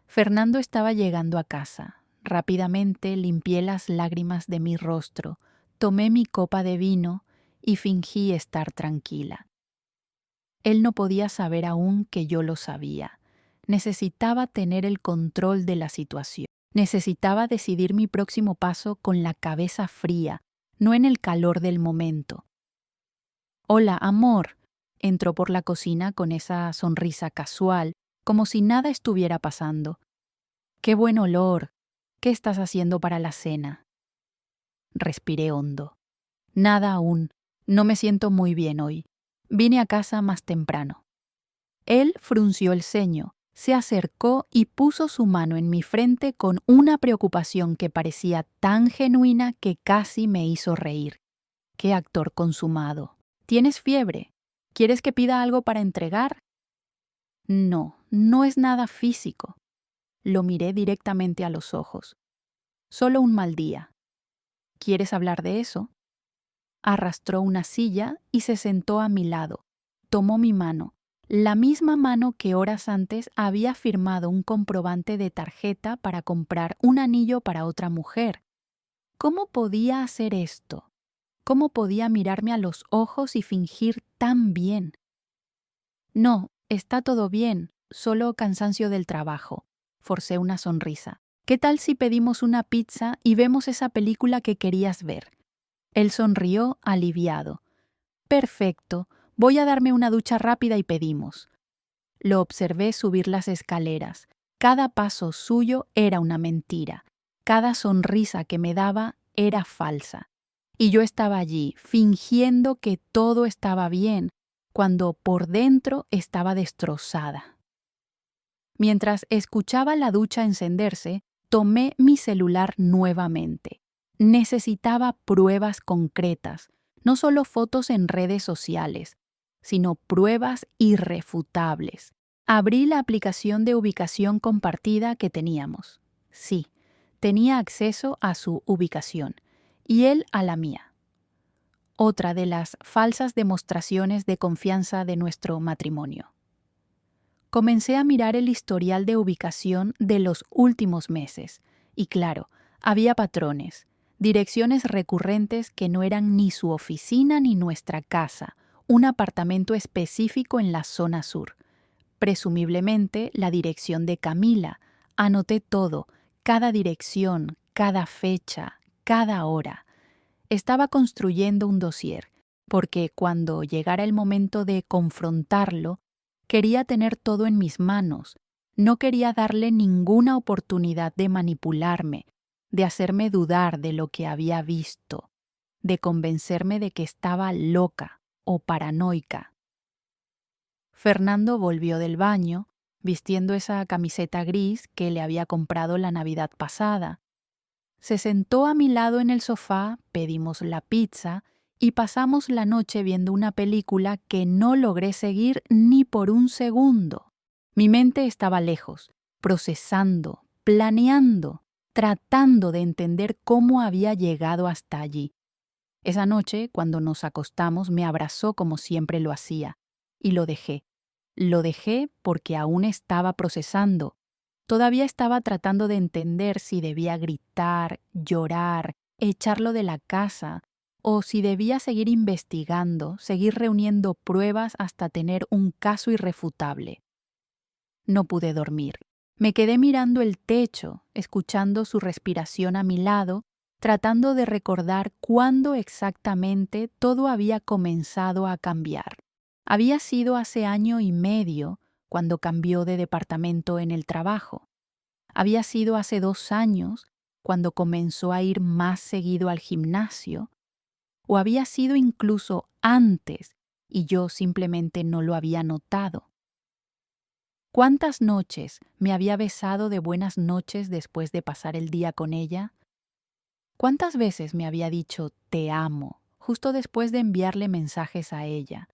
Fernando estaba llegando a casa. Rápidamente limpié las lágrimas de mi rostro, tomé mi copa de vino y fingí estar tranquila. Él no podía saber aún que yo lo sabía. Necesitaba tener el control de la situación. Necesitaba decidir mi próximo paso con la cabeza fría, no en el calor del momento. «Hola, amor», entró por la cocina con esa sonrisa casual, como si nada estuviera pasando. «Qué buen olor. ¿Qué estás haciendo para la cena?» Respiré hondo. «Nada aún. No me siento muy bien hoy. Vine a casa más temprano». Él frunció el ceño, se acercó y puso su mano en mi frente con una preocupación que parecía tan genuina que casi me hizo reír. ¡Qué actor consumado! ¿Tienes fiebre? ¿Quieres que pida algo para entregar? No, no es nada físico. Lo miré directamente a los ojos. Solo un mal día. ¿Quieres hablar de eso? Arrastró una silla y se sentó a mi lado. Tomó mi mano, la misma mano que horas antes había firmado un comprobante de tarjeta para comprar un anillo para otra mujer. ¿Cómo podía hacer esto? ¿Cómo podía mirarme a los ojos y fingir tan bien? No, está todo bien, solo cansancio del trabajo. Forcé una sonrisa. ¿Qué tal si pedimos una pizza y vemos esa película que querías ver? Él sonrió, aliviado. Perfecto, voy a darme una ducha rápida y pedimos. Lo observé subir las escaleras. Cada paso suyo era una mentira. Cada sonrisa que me daba era falsa. Y yo estaba allí, fingiendo que todo estaba bien, cuando por dentro estaba destrozada. Mientras escuchaba la ducha encenderse, tomé mi celular nuevamente. Necesitaba pruebas concretas, no solo fotos en redes sociales, sino pruebas irrefutables. Abrí la aplicación de ubicación compartida que teníamos. Sí, tenía acceso a su ubicación, y él a la mía. Otra de las falsas demostraciones de confianza de nuestro matrimonio. Comencé a mirar el historial de ubicación de los últimos meses, y claro, había patrones, direcciones recurrentes que no eran ni su oficina ni nuestra casa, un apartamento específico en la zona sur. presumiblemente la dirección de Camila. Anoté todo, cada dirección, cada fecha, cada hora. Estaba construyendo un dossier, porque cuando llegara el momento de confrontarlo, quería tener todo en mis manos. No quería darle ninguna oportunidad de manipularme, de hacerme dudar de lo que había visto, de convencerme de que estaba loca o paranoica. Fernando volvió del baño, vistiendo esa camiseta gris que le había comprado la Navidad pasada. Se sentó a mi lado en el sofá, pedimos la pizza y pasamos la noche viendo una película que no logré seguir ni por un segundo. Mi mente estaba lejos, procesando, planeando, tratando de entender cómo había llegado hasta allí. Esa noche, cuando nos acostamos, me abrazó como siempre lo hacía, y lo dejé. Lo dejé porque aún estaba procesando. Todavía estaba tratando de entender si debía gritar, llorar, echarlo de la casa, o si debía seguir investigando, seguir reuniendo pruebas hasta tener un caso irrefutable. No pude dormir. Me quedé mirando el techo, escuchando su respiración a mi lado, tratando de recordar cuándo exactamente todo había comenzado a cambiar. Había sido hace 1 año y medio cuando cambió de departamento en el trabajo. Había sido hace 2 años cuando comenzó a ir más seguido al gimnasio. O había sido incluso antes y yo simplemente no lo había notado. ¿Cuántas noches me había besado de buenas noches después de pasar el día con ella? ¿Cuántas veces me había dicho te amo justo después de enviarle mensajes a ella?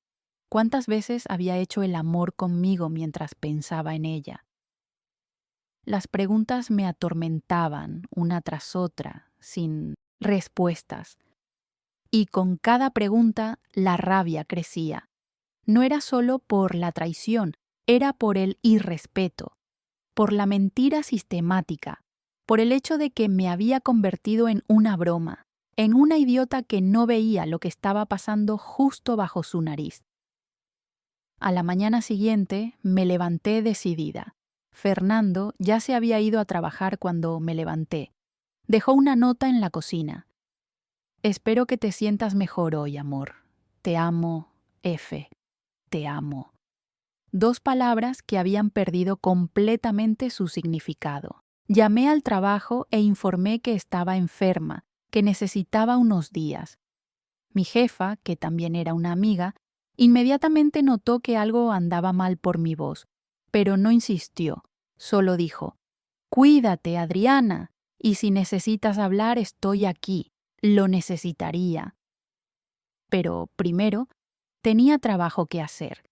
¿Cuántas veces había hecho el amor conmigo mientras pensaba en ella? Las preguntas me atormentaban una tras otra, sin respuestas. Y con cada pregunta la rabia crecía. No era solo por la traición, era por el irrespeto, por la mentira sistemática, por el hecho de que me había convertido en una broma, en una idiota que no veía lo que estaba pasando justo bajo su nariz. A la mañana siguiente me levanté decidida. Fernando ya se había ido a trabajar cuando me levanté. Dejó una nota en la cocina. Espero que te sientas mejor hoy, amor. Te amo, F. Te amo. 2 palabras que habían perdido completamente su significado. Llamé al trabajo e informé que estaba enferma, que necesitaba unos días. Mi jefa, que también era una amiga, inmediatamente notó que algo andaba mal por mi voz, pero no insistió. Solo dijo, «Cuídate, Adriana, y si necesitas hablar estoy aquí. Lo necesitaría». Pero primero, tenía trabajo que hacer.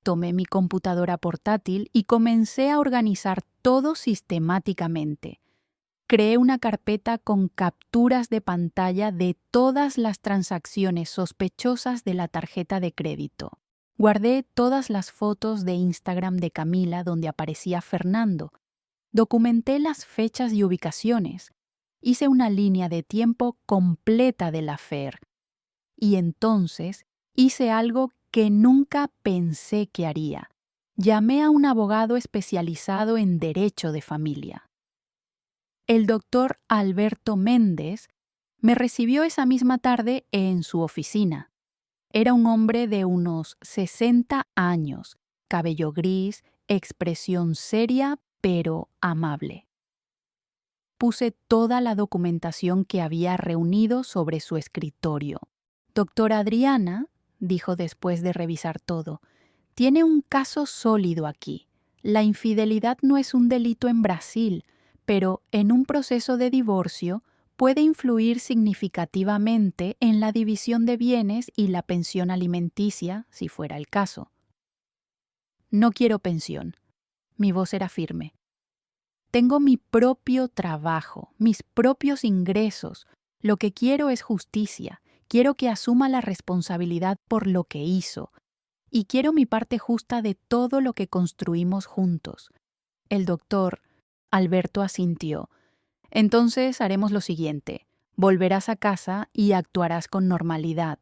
Tomé mi computadora portátil y comencé a organizar todo sistemáticamente. Creé una carpeta con capturas de pantalla de todas las transacciones sospechosas de la tarjeta de crédito. Guardé todas las fotos de Instagram de Camila donde aparecía Fernando. Documenté las fechas y ubicaciones. Hice una línea de tiempo completa del affair. Y entonces hice algo que nunca pensé que haría. Llamé a un abogado especializado en derecho de familia. El doctor Alberto Méndez me recibió esa misma tarde en su oficina. Era un hombre de unos 60 años, cabello gris, expresión seria pero amable. Puse toda la documentación que había reunido sobre su escritorio. «Doctora Adriana», dijo después de revisar todo, «tiene un caso sólido aquí. La infidelidad no es un delito en Brasil, pero en un proceso de divorcio puede influir significativamente en la división de bienes y la pensión alimenticia, si fuera el caso». «No quiero pensión». Mi voz era firme. «Tengo mi propio trabajo, mis propios ingresos. Lo que quiero es justicia. Quiero que asuma la responsabilidad por lo que hizo. Y quiero mi parte justa de todo lo que construimos juntos». El doctor Alberto asintió. «Entonces haremos lo siguiente. Volverás a casa y actuarás con normalidad.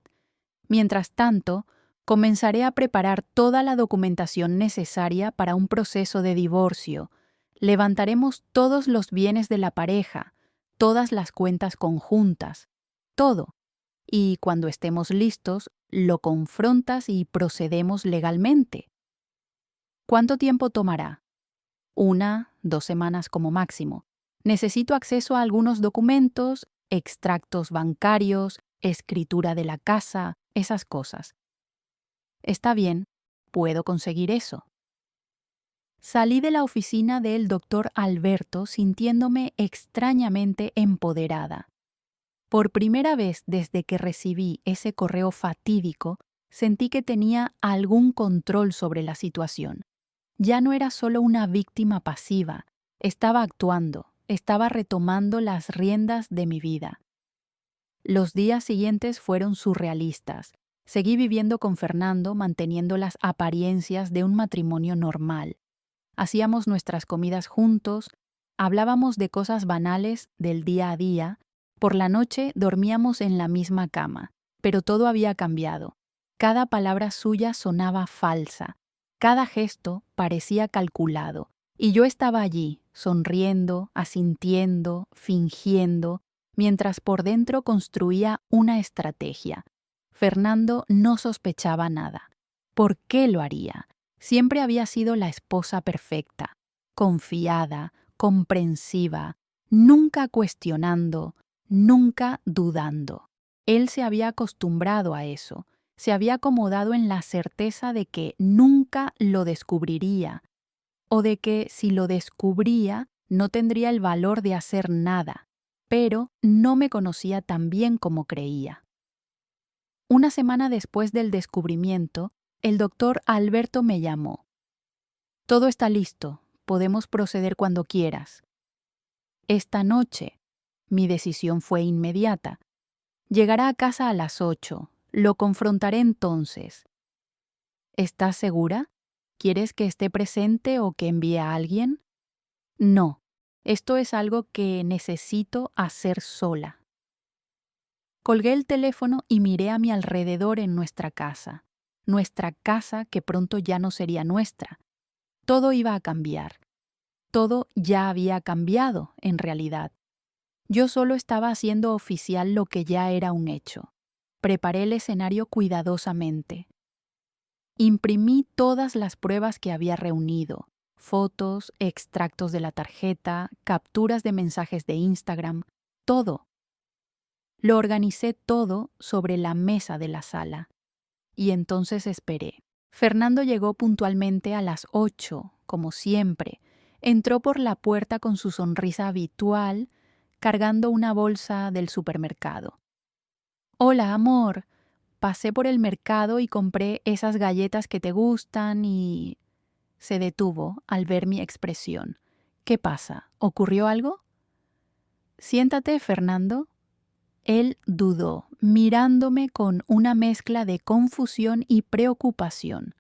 Mientras tanto, Comenzaré a preparar toda la documentación necesaria para un proceso de divorcio. Levantaremos todos los bienes de la pareja, todas las cuentas conjuntas, todo. Y cuando estemos listos, lo confrontas y procedemos legalmente. ¿Cuánto tiempo tomará? 1, 2 semanas como máximo. Necesito acceso a algunos documentos, extractos bancarios, escritura de la casa, esas cosas. Está bien, puedo conseguir eso. Salí de la oficina del doctor Alberto sintiéndome extrañamente empoderada. Por primera vez desde que recibí ese correo fatídico, sentí que tenía algún control sobre la situación. Ya no era solo una víctima pasiva, estaba actuando, estaba retomando las riendas de mi vida. Los días siguientes fueron surrealistas. Seguí viviendo con Fernando, manteniendo las apariencias de un matrimonio normal. Hacíamos nuestras comidas juntos, hablábamos de cosas banales del día a día, por la noche dormíamos en la misma cama, pero todo había cambiado. Cada palabra suya sonaba falsa, cada gesto parecía calculado, y yo estaba allí, sonriendo, asintiendo, fingiendo, mientras por dentro construía una estrategia. Fernando no sospechaba nada. ¿Por qué lo haría? Siempre había sido la esposa perfecta, confiada, comprensiva, nunca cuestionando, nunca dudando. Él se había acostumbrado a eso, se había acomodado en la certeza de que nunca lo descubriría, o de que si lo descubría no tendría el valor de hacer nada, pero no me conocía tan bien como creía. Una semana después del descubrimiento, el doctor Alberto me llamó. Todo está listo, podemos proceder cuando quieras. Esta noche, mi decisión fue inmediata. Llegará a casa a las 8, lo confrontaré entonces. ¿Estás segura? ¿Quieres que esté presente o que envíe a alguien? No, esto es algo que necesito hacer sola. Colgué el teléfono y miré a mi alrededor en nuestra casa que pronto ya no sería nuestra. Todo iba a cambiar. Todo ya había cambiado, en realidad. Yo solo estaba haciendo oficial lo que ya era un hecho. Preparé el escenario cuidadosamente. Imprimí todas las pruebas que había reunido, fotos, extractos de la tarjeta, capturas de mensajes de Instagram, todo. Lo organicé todo sobre la mesa de la sala. Y entonces esperé. Fernando llegó puntualmente a las 8, como siempre. Entró por la puerta con su sonrisa habitual, cargando una bolsa del supermercado. Hola, amor. Pasé por el mercado y compré esas galletas que te gustan y... Se detuvo al ver mi expresión. ¿Qué pasa? ¿Ocurrió algo? Siéntate, Fernando. Él dudó, mirándome con una mezcla de confusión y preocupación.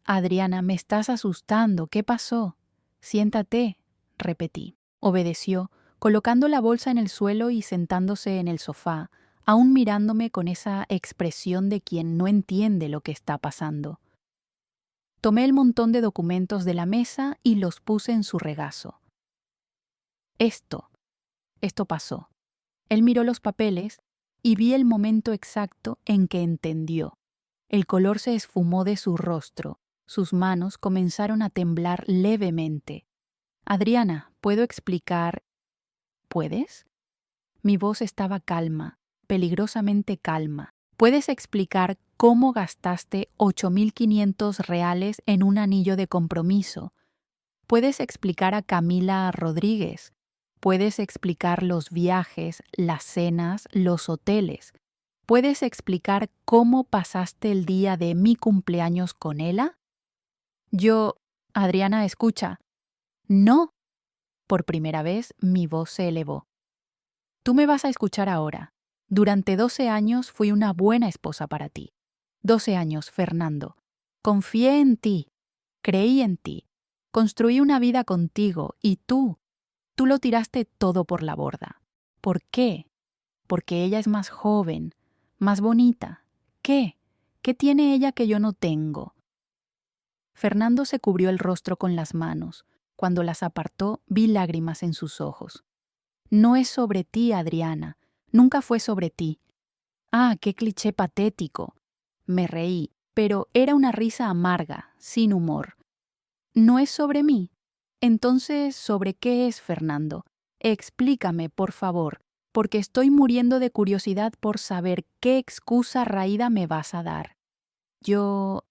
Adriana, me estás asustando. ¿Qué pasó? Siéntate, repetí. Obedeció, colocando la bolsa en el suelo y sentándose en el sofá, aún mirándome con esa expresión de quien no entiende lo que está pasando. Tomé el montón de documentos de la mesa y los puse en su regazo. Esto pasó. Él miró los papeles y vi el momento exacto en que entendió. El color se esfumó de su rostro, sus manos comenzaron a temblar levemente. Adriana, ¿puedo explicar? ¿Puedes? Mi voz estaba calma, peligrosamente calma. ¿Puedes explicar cómo gastaste 8.500 reales en un anillo de compromiso? ¿Puedes explicar a Camila Rodríguez? ¿Puedes explicar los viajes, las cenas, los hoteles? ¿Puedes explicar cómo pasaste el día de mi cumpleaños con ella? Adriana, escucha. No. Por primera vez mi voz se elevó. Tú me vas a escuchar ahora. Durante 12 años fui una buena esposa para ti. 12 años, Fernando. Confié en ti. Creí en ti. Construí una vida contigo y tú lo tiraste todo por la borda. ¿Por qué? Porque ella es más joven, más bonita. ¿Qué? ¿Qué tiene ella que yo no tengo? Fernando se cubrió el rostro con las manos. Cuando las apartó, vi lágrimas en sus ojos. No es sobre ti, Adriana. Nunca fue sobre ti. Ah, qué cliché patético. Me reí, pero era una risa amarga, sin humor. ¿No es sobre mí? Entonces, ¿sobre qué es, Fernando? Explícame, por favor, porque estoy muriendo de curiosidad por saber qué excusa raída me vas a dar. Yo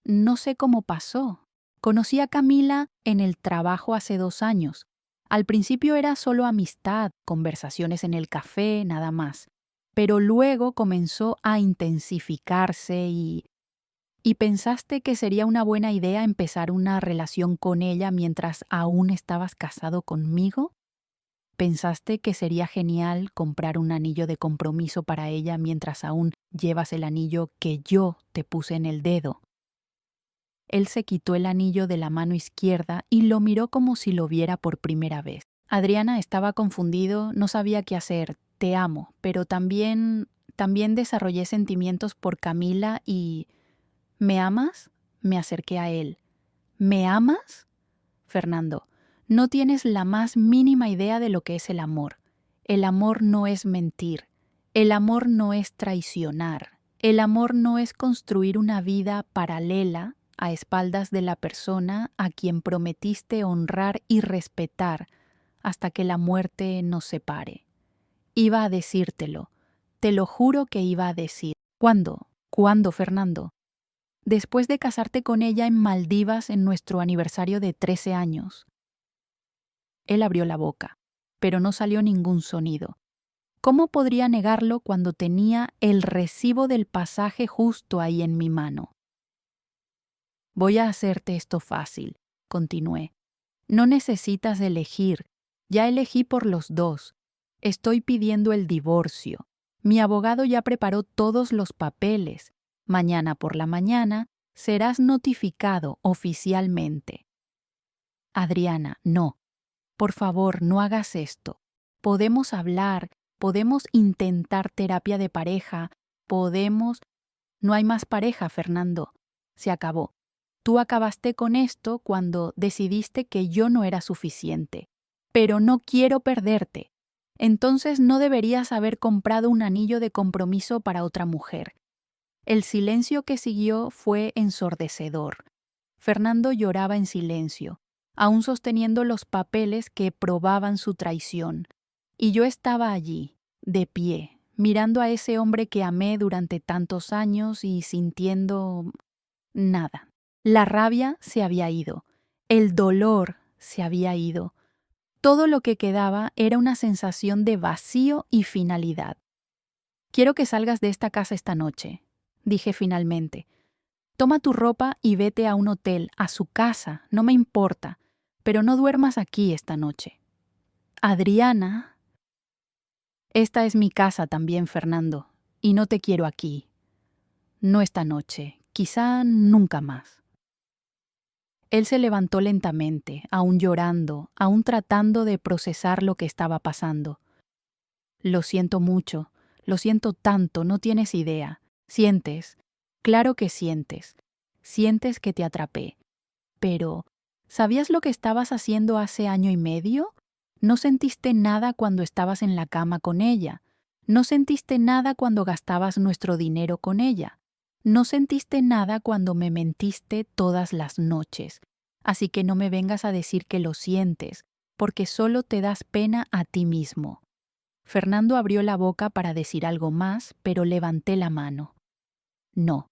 no sé cómo pasó. Conocí a Camila en el trabajo hace 2 años. Al principio era solo amistad, conversaciones en el café, nada más. Pero luego comenzó a intensificarse ¿Y pensaste que sería una buena idea empezar una relación con ella mientras aún estabas casado conmigo? ¿Pensaste que sería genial comprar un anillo de compromiso para ella mientras aún llevas el anillo que yo te puse en el dedo? Él se quitó el anillo de la mano izquierda y lo miró como si lo viera por primera vez. Adriana estaba confundido, no sabía qué hacer. Te amo, pero también desarrollé sentimientos por Camila y... ¿Me amas? Me acerqué a él. ¿Me amas? Fernando, no tienes la más mínima idea de lo que es el amor. El amor no es mentir. El amor no es traicionar. El amor no es construir una vida paralela a espaldas de la persona a quien prometiste honrar y respetar hasta que la muerte nos separe. Iba a decírtelo. Te lo juro que iba a decir. ¿Cuándo? ¿Cuándo, Fernando? Después de casarte con ella en Maldivas en nuestro aniversario de 13 años. Él abrió la boca, pero no salió ningún sonido. ¿Cómo podría negarlo cuando tenía el recibo del pasaje justo ahí en mi mano? Voy a hacerte esto fácil, continué. No necesitas elegir, ya elegí por los dos. Estoy pidiendo el divorcio. Mi abogado ya preparó todos los papeles. Mañana por la mañana serás notificado oficialmente. Adriana, no. Por favor, no hagas esto. Podemos hablar, podemos intentar terapia de pareja, podemos... No hay más pareja, Fernando. Se acabó. Tú acabaste con esto cuando decidiste que yo no era suficiente. Pero no quiero perderte. Entonces no deberías haber comprado un anillo de compromiso para otra mujer. El silencio que siguió fue ensordecedor. Fernando lloraba en silencio, aún sosteniendo los papeles que probaban su traición. Y yo estaba allí, de pie, mirando a ese hombre que amé durante tantos años y sintiendo nada. La rabia se había ido, el dolor se había ido. Todo lo que quedaba era una sensación de vacío y finalidad. Quiero que salgas de esta casa esta noche, dije finalmente. Toma tu ropa y vete a un hotel, a su casa, no me importa, pero no duermas aquí esta noche. Adriana. Esta es mi casa también, Fernando, y no te quiero aquí. No esta noche, quizá nunca más. Él se levantó lentamente, aún llorando, aún tratando de procesar lo que estaba pasando. Lo siento mucho, lo siento tanto, no tienes idea. Sientes, claro que sientes. Sientes que te atrapé. Pero, ¿sabías lo que estabas haciendo hace 1 año y medio? No sentiste nada cuando estabas en la cama con ella. No sentiste nada cuando gastabas nuestro dinero con ella. No sentiste nada cuando me mentiste todas las noches. Así que no me vengas a decir que lo sientes, porque solo te das pena a ti mismo. Fernando abrió la boca para decir algo más, pero levanté la mano. No,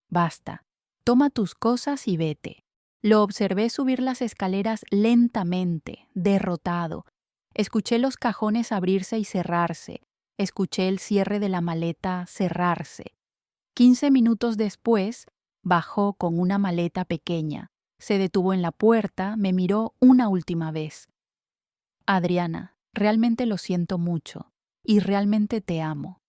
basta. Toma tus cosas y vete. Lo observé subir las escaleras lentamente, derrotado. Escuché los cajones abrirse y cerrarse. Escuché el cierre de la maleta cerrarse. 15 minutos después, bajó con una maleta pequeña. Se detuvo en la puerta, me miró una última vez. Adriana, realmente lo siento mucho y realmente te amo.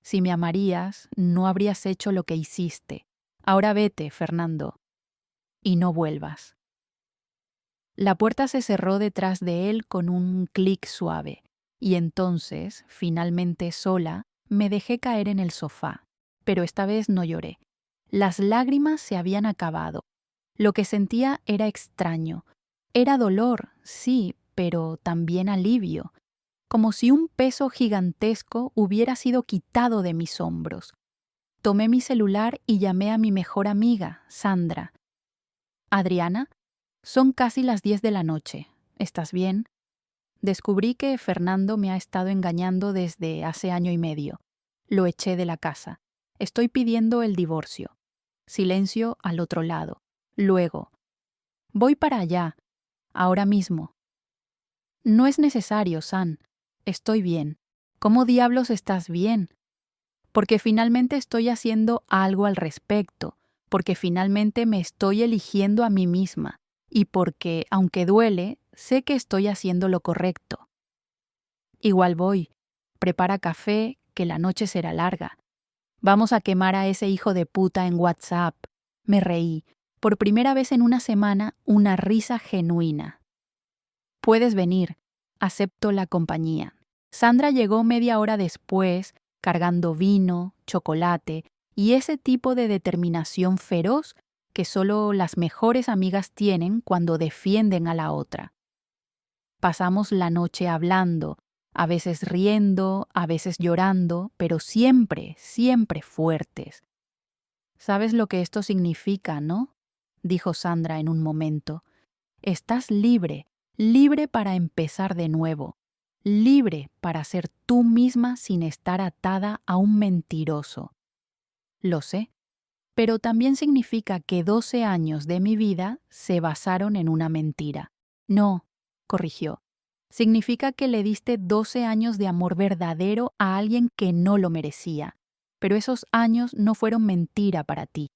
Si me amarías, no habrías hecho lo que hiciste. Ahora vete, Fernando, y no vuelvas. La puerta se cerró detrás de él con un clic suave, y entonces, finalmente sola, me dejé caer en el sofá, pero esta vez no lloré. Las lágrimas se habían acabado. Lo que sentía era extraño. Era dolor, sí, pero también alivio, como si un peso gigantesco hubiera sido quitado de mis hombros. Tomé mi celular y llamé a mi mejor amiga, Sandra. Adriana, son casi las 10 de la noche. ¿Estás bien? Descubrí que Fernando me ha estado engañando desde hace año y medio. Lo eché de la casa. Estoy pidiendo el divorcio. Silencio al otro lado. Luego. Voy para allá. Ahora mismo. No es necesario, San. Estoy bien. ¿Cómo diablos estás bien? Porque finalmente estoy haciendo algo al respecto, porque finalmente me estoy eligiendo a mí misma, y porque, aunque duele, sé que estoy haciendo lo correcto. Igual voy. Prepara café, que la noche será larga. Vamos a quemar a ese hijo de puta en WhatsApp. Me reí. Por primera vez en una semana, una risa genuina. Puedes venir. Acepto la compañía. Sandra llegó media hora después, cargando vino, chocolate y ese tipo de determinación feroz que solo las mejores amigas tienen cuando defienden a la otra. Pasamos la noche hablando, a veces riendo, a veces llorando, pero siempre, siempre fuertes. ¿Sabes lo que esto significa, no? Dijo Sandra en un momento. Estás libre, libre para empezar de nuevo, libre para ser tú misma sin estar atada a un mentiroso. Lo sé, pero también significa que 12 años de mi vida se basaron en una mentira. No, corrigió. Significa que le diste 12 años de amor verdadero a alguien que no lo merecía. Pero esos años no fueron mentira para ti.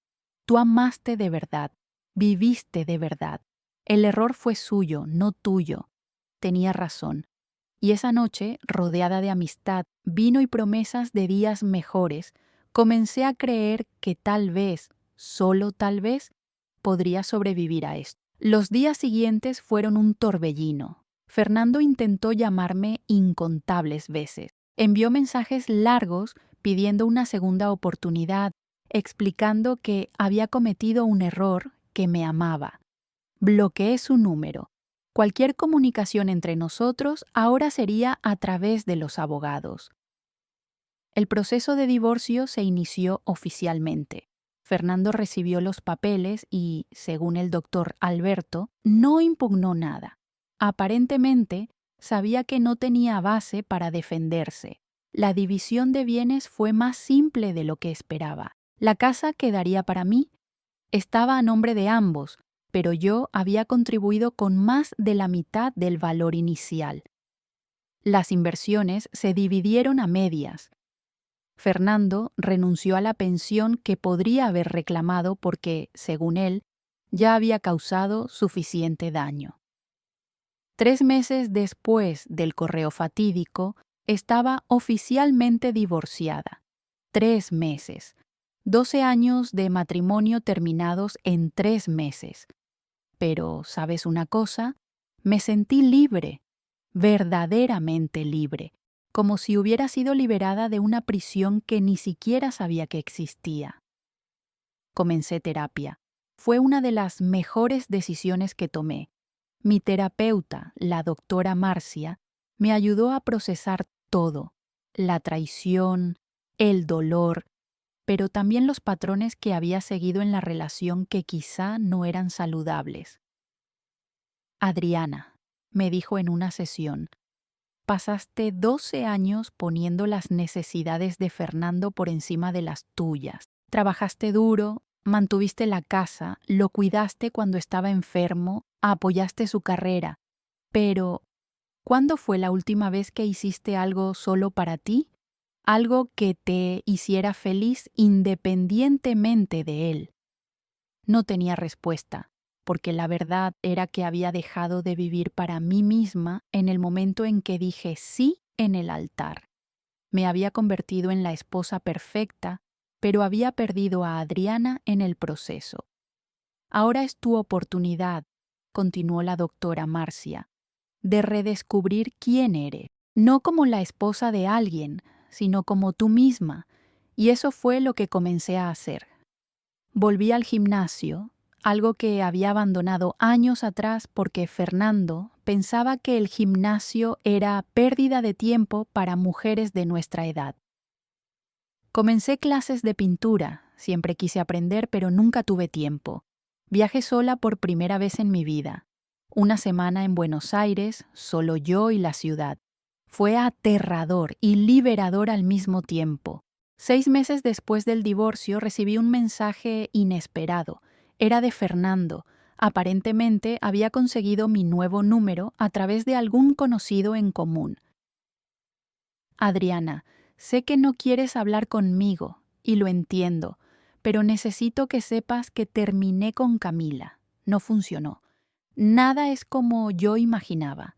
Tú amaste de verdad, viviste de verdad. El error fue suyo, no tuyo. Tenía razón. Y esa noche, rodeada de amistad, vino y promesas de días mejores, comencé a creer que tal vez, solo tal vez, podría sobrevivir a esto. Los días siguientes fueron un torbellino. Fernando intentó llamarme incontables veces. Envió mensajes largos pidiendo una segunda oportunidad, explicando que había cometido un error, que me amaba. Bloqueé su número. Cualquier comunicación entre nosotros ahora sería a través de los abogados. El proceso de divorcio se inició oficialmente. Fernando recibió los papeles y, según el doctor Alberto, no impugnó nada. Aparentemente, sabía que no tenía base para defenderse. La división de bienes fue más simple de lo que esperaba. La casa quedaría para mí. Estaba a nombre de ambos, pero yo había contribuido con más de la mitad del valor inicial. Las inversiones se dividieron a medias. Fernando renunció a la pensión que podría haber reclamado porque, según él, ya había causado suficiente daño. 3 meses después del correo fatídico, estaba oficialmente divorciada. 3 meses. 12 años de matrimonio terminados en 3 meses. Pero, ¿sabes una cosa? Me sentí libre, verdaderamente libre, como si hubiera sido liberada de una prisión que ni siquiera sabía que existía. Comencé terapia. Fue una de las mejores decisiones que tomé. Mi terapeuta, la doctora Marcia, me ayudó a procesar todo: la traición, el dolor, pero también los patrones que había seguido en la relación que quizá no eran saludables. Adriana, me dijo en una sesión, pasaste 12 años poniendo las necesidades de Fernando por encima de las tuyas. Trabajaste duro, mantuviste la casa, lo cuidaste cuando estaba enfermo, apoyaste su carrera. Pero, ¿cuándo fue la última vez que hiciste algo solo para ti? Algo que te hiciera feliz independientemente de él. No tenía respuesta, porque la verdad era que había dejado de vivir para mí misma en el momento en que dije sí en el altar. Me había convertido en la esposa perfecta, pero había perdido a Adriana en el proceso. Ahora es tu oportunidad, continuó la doctora Marcia, de redescubrir quién eres, no como la esposa de alguien, sino como tú misma, y eso fue lo que comencé a hacer. Volví al gimnasio, algo que había abandonado años atrás porque Fernando pensaba que el gimnasio era pérdida de tiempo para mujeres de nuestra edad. Comencé clases de pintura, siempre quise aprender pero nunca tuve tiempo. Viajé sola por primera vez en mi vida. Una semana en Buenos Aires, solo yo y la ciudad. Fue aterrador y liberador al mismo tiempo. 6 meses después del divorcio recibí un mensaje inesperado. Era de Fernando. Aparentemente había conseguido mi nuevo número a través de algún conocido en común. Adriana, sé que no quieres hablar conmigo, y lo entiendo, pero necesito que sepas que terminé con Camila. No funcionó. Nada es como yo imaginaba.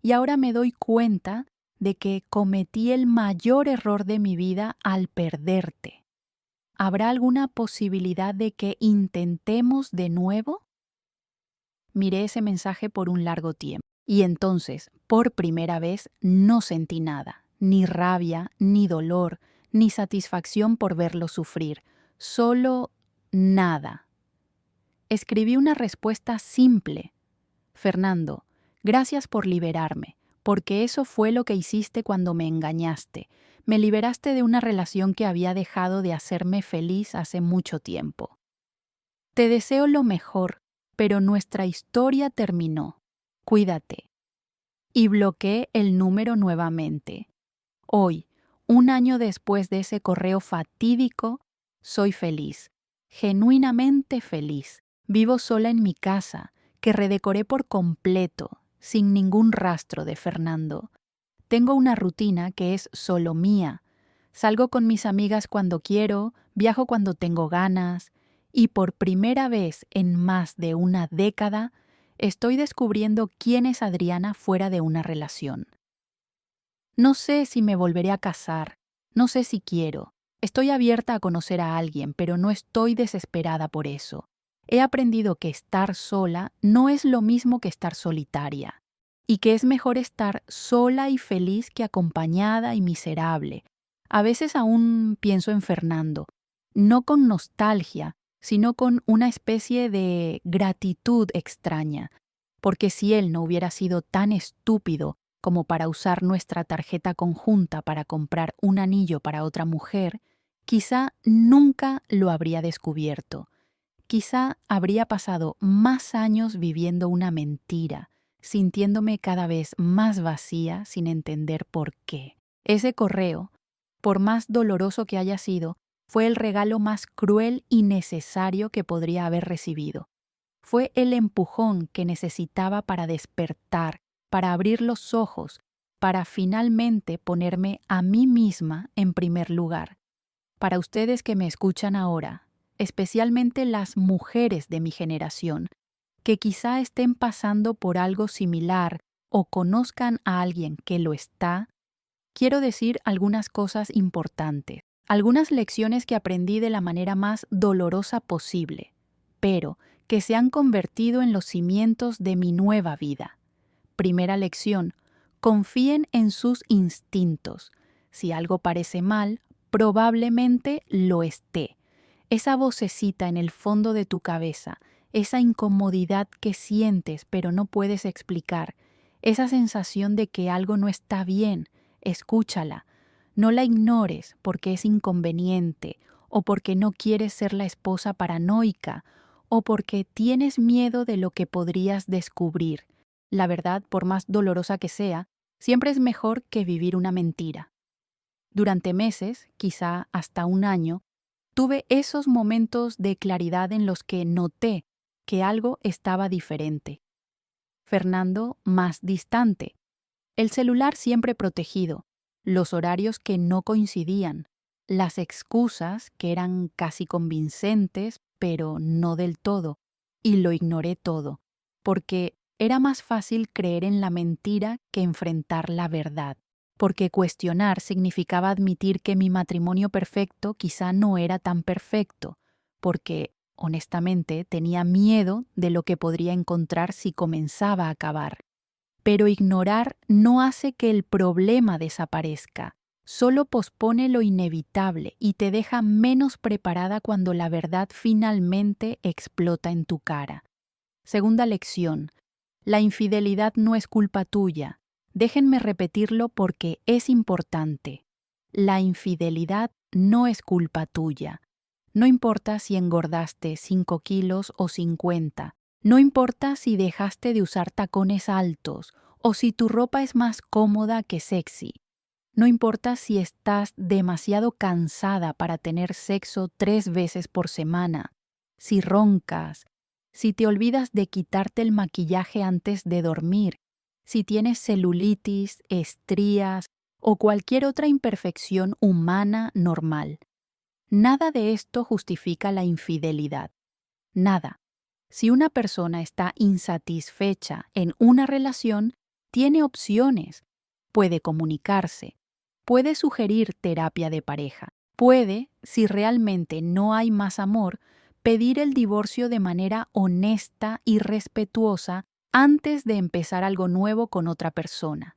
Y ahora me doy cuenta de que cometí el mayor error de mi vida al perderte. ¿Habrá alguna posibilidad de que intentemos de nuevo? Miré ese mensaje por un largo tiempo. Y entonces, por primera vez, no sentí nada, ni rabia, ni dolor, ni satisfacción por verlo sufrir. Solo nada. Escribí una respuesta simple. Fernando, gracias por liberarme, porque eso fue lo que hiciste cuando me engañaste. Me liberaste de una relación que había dejado de hacerme feliz hace mucho tiempo. Te deseo lo mejor, pero nuestra historia terminó. Cuídate. Y bloqueé el número nuevamente. Hoy, un año después de ese correo fatídico, soy feliz, genuinamente feliz. Vivo sola en mi casa, que redecoré por completo, sin ningún rastro de Fernando. Tengo una rutina que es solo mía. Salgo con mis amigas cuando quiero, viajo cuando tengo ganas, y por primera vez en más de una década, estoy descubriendo quién es Adriana fuera de una relación. No sé si me volveré a casar, no sé si quiero. Estoy abierta a conocer a alguien, pero no estoy desesperada por eso. He aprendido que estar sola no es lo mismo que estar solitaria, y que es mejor estar sola y feliz que acompañada y miserable. A veces aún pienso en Fernando, no con nostalgia, sino con una especie de gratitud extraña, porque si él no hubiera sido tan estúpido como para usar nuestra tarjeta conjunta para comprar un anillo para otra mujer, quizá nunca lo habría descubierto. Quizá habría pasado más años viviendo una mentira, sintiéndome cada vez más vacía sin entender por qué. Ese correo, por más doloroso que haya sido, fue el regalo más cruel y necesario que podría haber recibido. Fue el empujón que necesitaba para despertar, para abrir los ojos, para finalmente ponerme a mí misma en primer lugar. Para ustedes que me escuchan ahora, especialmente las mujeres de mi generación, que quizá estén pasando por algo similar o conozcan a alguien que lo está, quiero decir algunas cosas importantes, algunas lecciones que aprendí de la manera más dolorosa posible, pero que se han convertido en los cimientos de mi nueva vida. Primera lección: confíen en sus instintos. Si algo parece mal, probablemente lo esté. Esa vocecita en el fondo de tu cabeza, esa incomodidad que sientes pero no puedes explicar, esa sensación de que algo no está bien, escúchala. No la ignores porque es inconveniente o porque no quieres ser la esposa paranoica o porque tienes miedo de lo que podrías descubrir. La verdad, por más dolorosa que sea, siempre es mejor que vivir una mentira. Durante meses, quizá hasta un año, tuve esos momentos de claridad en los que noté que algo estaba diferente. Fernando más distante, el celular siempre protegido, los horarios que no coincidían, las excusas que eran casi convincentes, pero no del todo, y lo ignoré todo, porque era más fácil creer en la mentira que enfrentar la verdad, porque cuestionar significaba admitir que mi matrimonio perfecto quizá no era tan perfecto, porque, honestamente, tenía miedo de lo que podría encontrar si comenzaba a acabar. Pero ignorar no hace que el problema desaparezca, Solo pospone lo inevitable y te deja menos preparada cuando la verdad finalmente explota en tu cara. Segunda lección. La infidelidad no es culpa tuya. Déjenme repetirlo porque es importante. La infidelidad no es culpa tuya. No importa si engordaste 5 kilos o 50. No importa si dejaste de usar tacones altos o si tu ropa es más cómoda que sexy. No importa si estás demasiado cansada para tener sexo 3 veces por semana, si roncas, si te olvidas de quitarte el maquillaje antes de dormir, si tienes celulitis, estrías o cualquier otra imperfección humana normal. Nada de esto justifica la infidelidad. Nada. Si una persona está insatisfecha en una relación, tiene opciones. Puede comunicarse. Puede sugerir terapia de pareja. Puede, si realmente no hay más amor, pedir el divorcio de manera honesta y respetuosa antes de empezar algo nuevo con otra persona.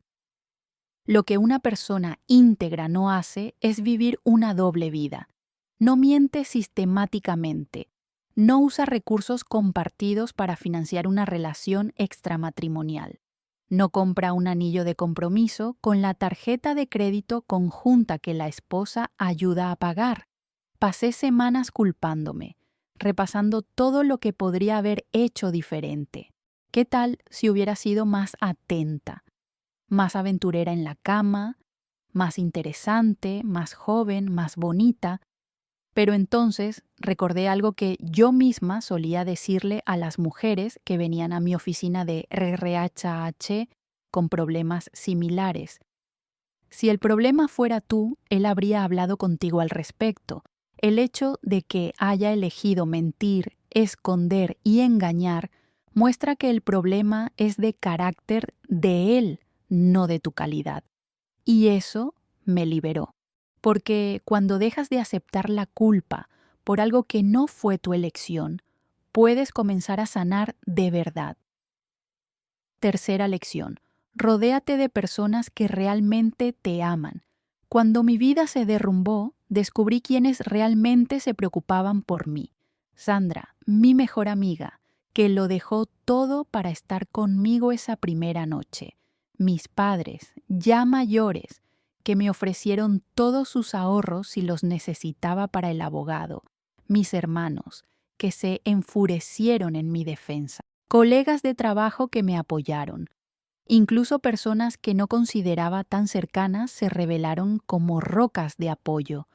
Lo que una persona íntegra no hace es vivir una doble vida. No miente sistemáticamente. No usa recursos compartidos para financiar una relación extramatrimonial. No compra un anillo de compromiso con la tarjeta de crédito conjunta que la esposa ayuda a pagar. Pasé semanas culpándome, repasando todo lo que podría haber hecho diferente. ¿Qué tal si hubiera sido más atenta, más aventurera en la cama, más interesante, más joven, más bonita? Pero entonces recordé algo que yo misma solía decirle a las mujeres que venían a mi oficina de RRHH con problemas similares. Si el problema fuera tú, él habría hablado contigo al respecto. El hecho de que haya elegido mentir, esconder y engañar muestra que el problema es de carácter de él, no de tu calidad. Y eso me liberó. Porque cuando dejas de aceptar la culpa por algo que no fue tu elección, puedes comenzar a sanar de verdad. Tercera lección. Rodéate de personas que realmente te aman. Cuando mi vida se derrumbó, descubrí quienes realmente se preocupaban por mí. Sandra, mi mejor amiga, que lo dejó todo para estar conmigo esa primera noche. Mis padres, ya mayores, que me ofrecieron todos sus ahorros si los necesitaba para el abogado. Mis hermanos, que se enfurecieron en mi defensa. Colegas de trabajo que me apoyaron. Incluso personas que no consideraba tan cercanas se revelaron como rocas de apoyo.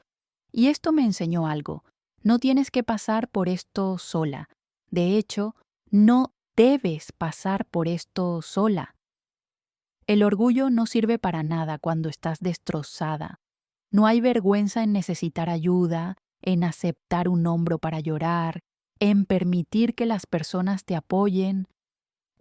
Y esto me enseñó algo. No tienes que pasar por esto sola. De hecho, no debes pasar por esto sola. El orgullo no sirve para nada cuando estás destrozada. No hay vergüenza en necesitar ayuda, en aceptar un hombro para llorar, en permitir que las personas te apoyen.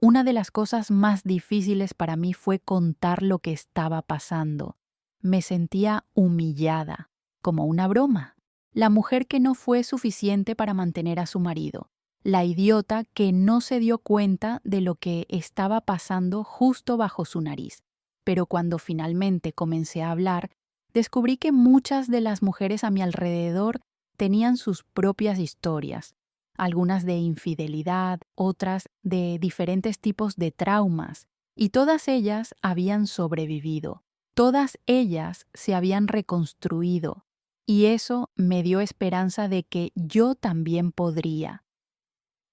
Una de las cosas más difíciles para mí fue contar lo que estaba pasando. Me sentía humillada, como una broma. La mujer que no fue suficiente para mantener a su marido. La idiota que no se dio cuenta de lo que estaba pasando justo bajo su nariz. Pero cuando finalmente comencé a hablar, descubrí que muchas de las mujeres a mi alrededor tenían sus propias historias. Algunas de infidelidad, otras de diferentes tipos de traumas, y todas ellas habían sobrevivido. Todas ellas se habían reconstruido, y eso me dio esperanza de que yo también podría.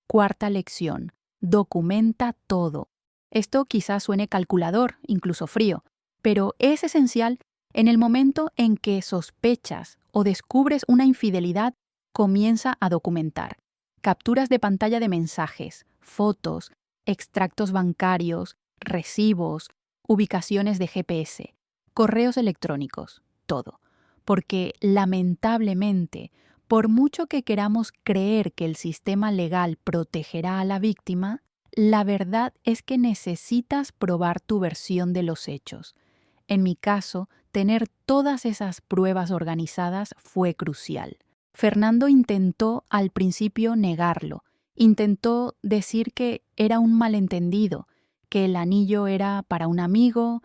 Cuarta lección. Documenta todo. Esto quizás suene calculador, incluso frío, pero es esencial en el momento en que sospechas o descubres una infidelidad, comienza a documentar. Capturas de pantalla de mensajes, fotos, extractos bancarios, recibos, ubicaciones de GPS, correos electrónicos, todo. Porque lamentablemente, por mucho que queramos creer que el sistema legal protegerá a la víctima, la verdad es que necesitas probar tu versión de los hechos. En mi caso, tener todas esas pruebas organizadas fue crucial. Fernando intentó al principio negarlo. Intentó decir que era un malentendido, que el anillo era para un amigo,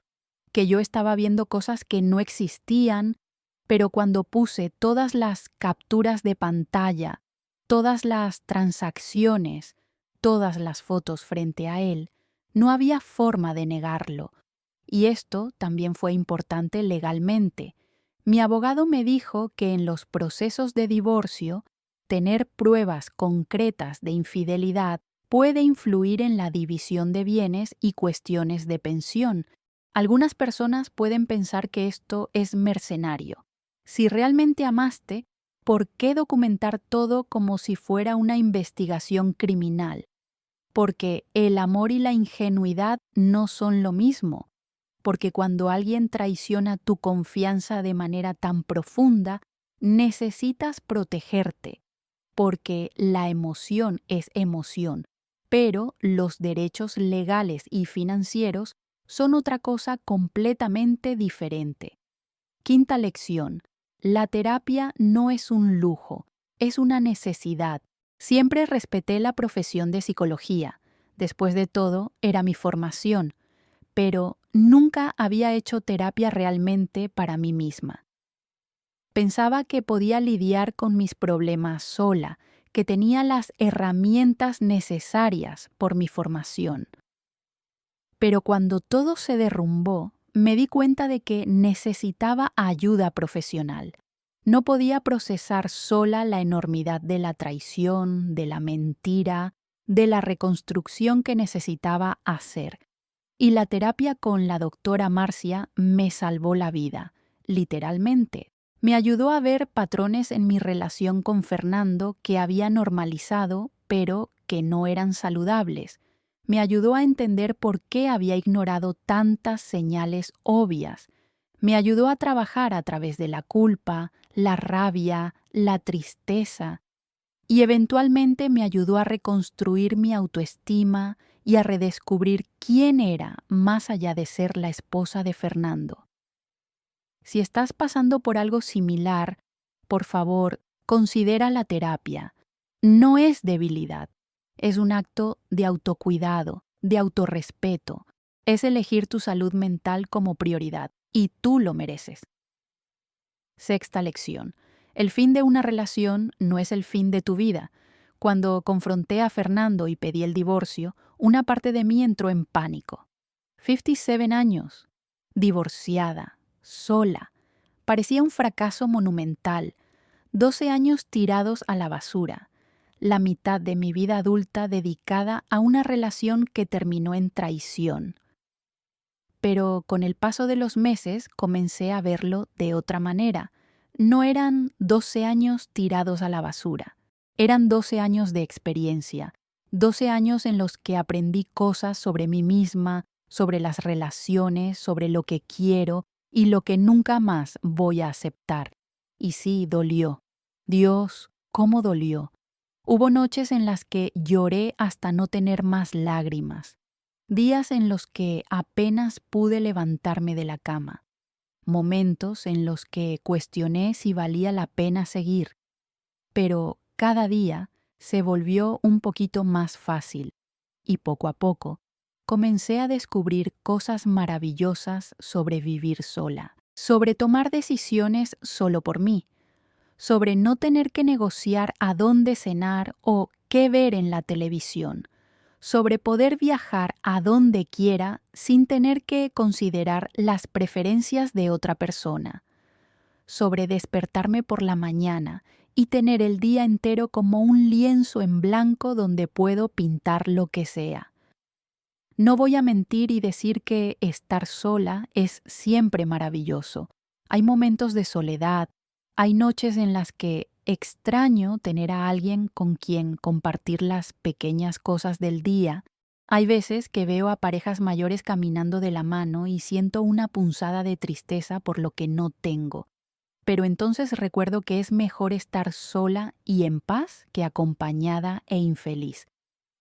que yo estaba viendo cosas que no existían, pero cuando puse todas las capturas de pantalla, todas las transacciones, todas las fotos frente a él, no había forma de negarlo. Y esto también fue importante legalmente. Mi abogado me dijo que en los procesos de divorcio, tener pruebas concretas de infidelidad puede influir en la división de bienes y cuestiones de pensión. Algunas personas pueden pensar que esto es mercenario. Si realmente amaste, ¿por qué documentar todo como si fuera una investigación criminal? Porque el amor y la ingenuidad no son lo mismo. Porque cuando alguien traiciona tu confianza de manera tan profunda, necesitas protegerte. Porque la emoción es emoción, pero los derechos legales y financieros son otra cosa completamente diferente. Quinta lección. La terapia no es un lujo, es una necesidad. Siempre respeté la profesión de psicología. Después de todo, era mi formación, pero nunca había hecho terapia realmente para mí misma. Pensaba que podía lidiar con mis problemas sola, que tenía las herramientas necesarias por mi formación. Pero cuando todo se derrumbó, me di cuenta de que necesitaba ayuda profesional. No podía procesar sola la enormidad de la traición, de la mentira, de la reconstrucción que necesitaba hacer. Y la terapia con la doctora Marcia me salvó la vida, literalmente. Me ayudó a ver patrones en mi relación con Fernando que había normalizado, pero que no eran saludables. Me ayudó a entender por qué había ignorado tantas señales obvias. Me ayudó a trabajar a través de la culpa, la rabia, la tristeza. Y eventualmente me ayudó a reconstruir mi autoestima y a redescubrir quién era más allá de ser la esposa de Fernando. Si estás pasando por algo similar, por favor, considera la terapia. No es debilidad, es un acto de autocuidado, de autorrespeto. Es elegir tu salud mental como prioridad, y tú lo mereces. Sexta lección. El fin de una relación no es el fin de tu vida. Cuando confronté a Fernando y pedí el divorcio, una parte de mí entró en pánico. 57 años, divorciada, sola. Parecía un fracaso monumental. 12 años tirados a la basura. La mitad de mi vida adulta dedicada a una relación que terminó en traición. Pero con el paso de los meses comencé a verlo de otra manera. No eran 12 años tirados a la basura. Eran 12 años de experiencia. 12 años en los que aprendí cosas sobre mí misma, sobre las relaciones, sobre lo que quiero y lo que nunca más voy a aceptar. Y sí, dolió. Dios, cómo dolió. Hubo noches en las que lloré hasta no tener más lágrimas. Días en los que apenas pude levantarme de la cama. Momentos en los que cuestioné si valía la pena seguir. Pero cada día se volvió un poquito más fácil y poco a poco comencé a descubrir cosas maravillosas sobre vivir sola, sobre tomar decisiones solo por mí, sobre no tener que negociar a dónde cenar o qué ver en la televisión, sobre poder viajar a donde quiera sin tener que considerar las preferencias de otra persona, sobre despertarme por la mañana y tener el día entero como un lienzo en blanco donde puedo pintar lo que sea. No voy a mentir y decir que estar sola es siempre maravilloso. Hay momentos de soledad, hay noches en las que extraño tener a alguien con quien compartir las pequeñas cosas del día. Hay veces que veo a parejas mayores caminando de la mano y siento una punzada de tristeza por lo que no tengo. Pero entonces recuerdo que es mejor estar sola y en paz que acompañada e infeliz.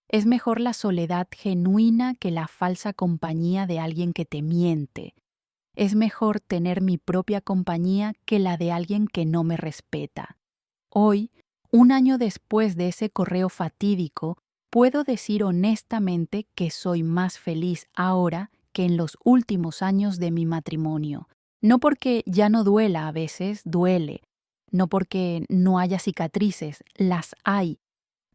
Es mejor la soledad genuina que la falsa compañía de alguien que te miente. Es mejor tener mi propia compañía que la de alguien que no me respeta. Hoy, un año después de ese correo fatídico, puedo decir honestamente que soy más feliz ahora que en los últimos años de mi matrimonio. No porque ya no duela, a veces duele. No porque no haya cicatrices, las hay.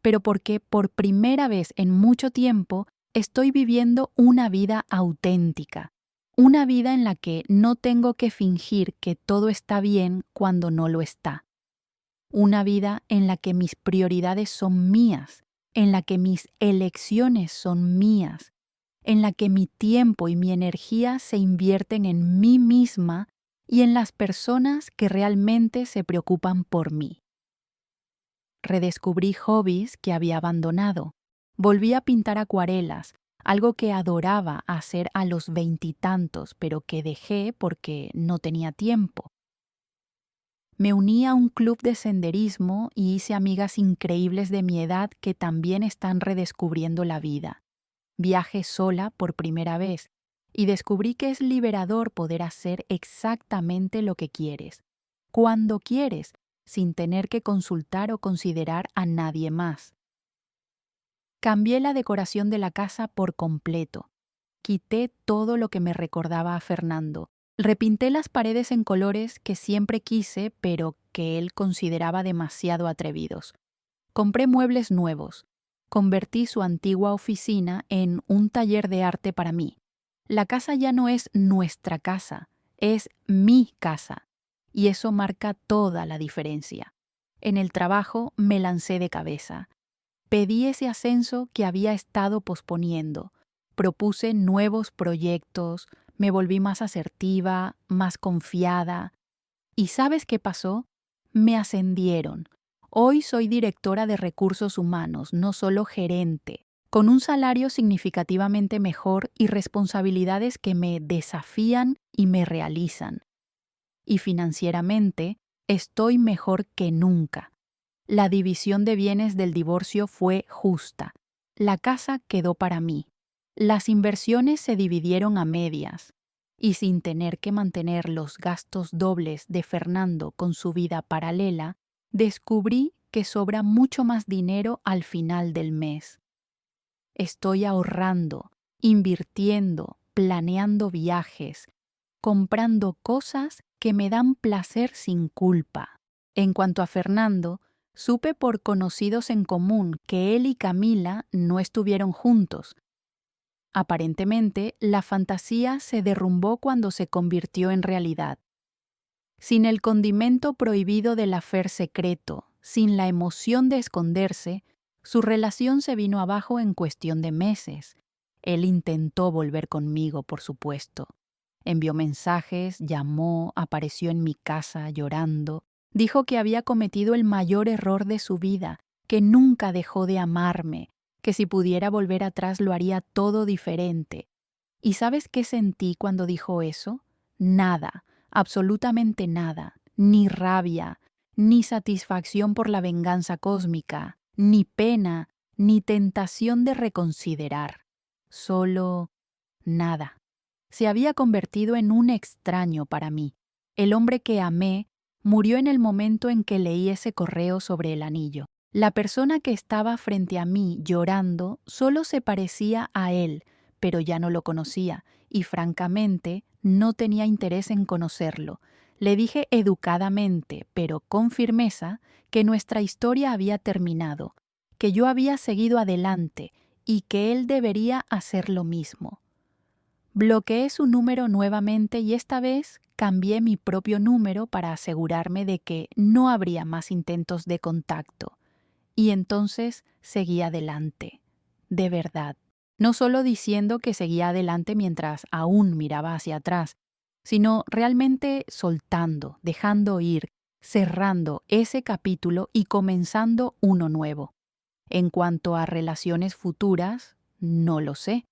Pero porque por primera vez en mucho tiempo estoy viviendo una vida auténtica. Una vida en la que no tengo que fingir que todo está bien cuando no lo está. Una vida en la que mis prioridades son mías, en la que mis elecciones son mías, en la que mi tiempo y mi energía se invierten en mí misma y en las personas que realmente se preocupan por mí. Redescubrí hobbies que había abandonado. Volví a pintar acuarelas, algo que adoraba hacer a los veintitantos, pero que dejé porque no tenía tiempo. Me uní a un club de senderismo y hice amigas increíbles de mi edad que también están redescubriendo la vida. Viajé sola por primera vez y descubrí que es liberador poder hacer exactamente lo que quieres, cuando quieres, sin tener que consultar o considerar a nadie más. Cambié la decoración de la casa por completo. Quité todo lo que me recordaba a Fernando. Repinté las paredes en colores que siempre quise, pero que él consideraba demasiado atrevidos. Compré muebles nuevos. Convertí su antigua oficina en un taller de arte para mí. La casa ya no es nuestra casa, es mi casa. Y eso marca toda la diferencia. En el trabajo me lancé de cabeza. Pedí ese ascenso que había estado posponiendo. Propuse nuevos proyectos, me volví más asertiva, más confiada. ¿Y sabes qué pasó? Me ascendieron. Hoy soy directora de recursos humanos, no solo gerente, con un salario significativamente mejor y responsabilidades que me desafían y me realizan. Y financieramente, estoy mejor que nunca. La división de bienes del divorcio fue justa. La casa quedó para mí. Las inversiones se dividieron a medias. Y sin tener que mantener los gastos dobles de Fernando con su vida paralela, descubrí que sobra mucho más dinero al final del mes. Estoy ahorrando, invirtiendo, planeando viajes, comprando cosas que me dan placer sin culpa. En cuanto a Fernando, supe por conocidos en común que él y Camila no estuvieron juntos. Aparentemente, la fantasía se derrumbó cuando se convirtió en realidad. Sin el condimento prohibido del affair secreto, sin la emoción de esconderse, su relación se vino abajo en cuestión de meses. Él intentó volver conmigo, por supuesto. Envió mensajes, llamó, apareció en mi casa llorando. Dijo que había cometido el mayor error de su vida, que nunca dejó de amarme, que si pudiera volver atrás lo haría todo diferente. ¿Y sabes qué sentí cuando dijo eso? Nada, absolutamente nada, ni rabia, ni satisfacción por la venganza cósmica, ni pena, ni tentación de reconsiderar. Solo nada. Se había convertido en un extraño para mí. El hombre que amé murió en el momento en que leí ese correo sobre el anillo. La persona que estaba frente a mí llorando solo se parecía a él, pero ya no lo conocía y francamente no tenía interés en conocerlo. Le dije educadamente, pero con firmeza, que nuestra historia había terminado, que yo había seguido adelante y que él debería hacer lo mismo. Bloqueé su número nuevamente y esta vez cambié mi propio número para asegurarme de que no habría más intentos de contacto. Y entonces seguí adelante, de verdad. No solo diciendo que seguía adelante mientras aún miraba hacia atrás, sino realmente soltando, dejando ir, cerrando ese capítulo y comenzando uno nuevo. En cuanto a relaciones futuras, no lo sé.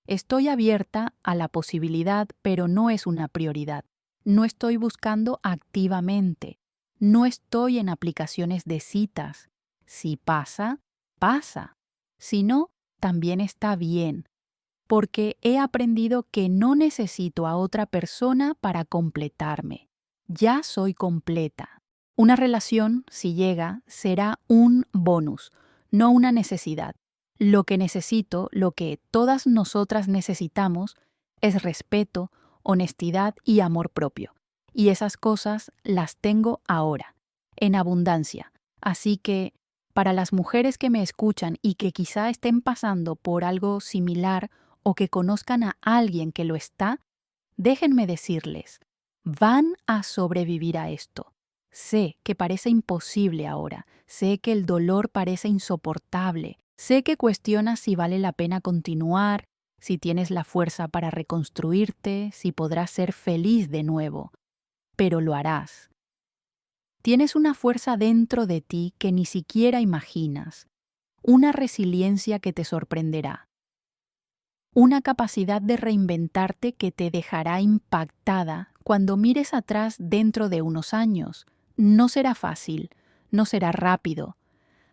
Estoy abierta a la posibilidad, pero no es una prioridad. No estoy buscando activamente. No estoy en aplicaciones de citas. Si pasa, pasa. Si no, también está bien. Porque he aprendido que no necesito a otra persona para completarme. Ya soy completa. Una relación, si llega, será un bonus, no una necesidad. Lo que necesito, lo que todas nosotras necesitamos, es respeto, honestidad y amor propio. Y esas cosas las tengo ahora, en abundancia. Así que, para las mujeres que me escuchan y que quizá estén pasando por algo similar o que conozcan a alguien que lo está, déjenme decirles, van a sobrevivir a esto. Sé que parece imposible ahora, sé que el dolor parece insoportable, sé que cuestionas si vale la pena continuar, si tienes la fuerza para reconstruirte, si podrás ser feliz de nuevo, pero lo harás. Tienes una fuerza dentro de ti que ni siquiera imaginas, una resiliencia que te sorprenderá, una capacidad de reinventarte que te dejará impactada cuando mires atrás dentro de unos años. No será fácil, no será rápido.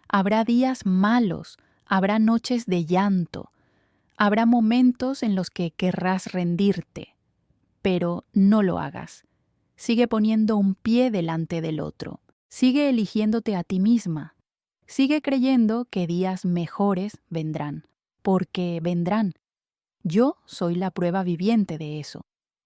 Habrá días malos, habrá noches de llanto, habrá momentos en los que querrás rendirte, pero no lo hagas. Sigue poniendo un pie delante del otro. Sigue eligiéndote a ti misma. Sigue creyendo que días mejores vendrán, porque vendrán. Yo soy la prueba viviente de eso.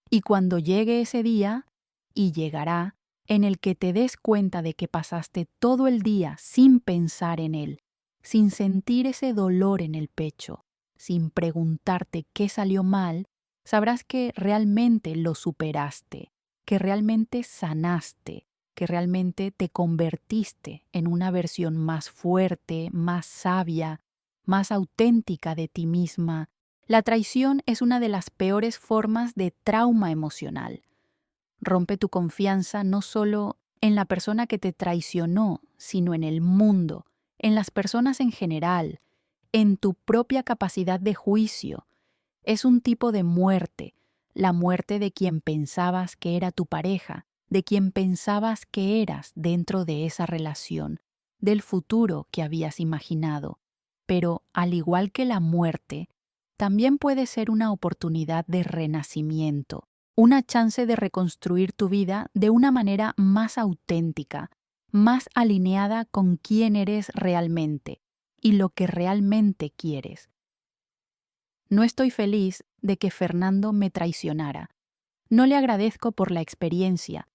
Y cuando llegue ese día, y llegará, en el que te des cuenta de que pasaste todo el día sin pensar en él, sin sentir ese dolor en el pecho, sin preguntarte qué salió mal, sabrás que realmente lo superaste, que realmente sanaste, que realmente te convertiste en una versión más fuerte, más sabia, más auténtica de ti misma. La traición es una de las peores formas de trauma emocional. Rompe tu confianza no solo en la persona que te traicionó, sino en el mundo, en las personas en general, en tu propia capacidad de juicio. Es un tipo de muerte, la muerte de quien pensabas que era tu pareja, de quien pensabas que eras dentro de esa relación, del futuro que habías imaginado. Pero, al igual que la muerte, también puede ser una oportunidad de renacimiento, una chance de reconstruir tu vida de una manera más auténtica, más alineada con quién eres realmente y lo que realmente quieres. No estoy feliz de que Fernando me traicionara. No le agradezco por la experiencia.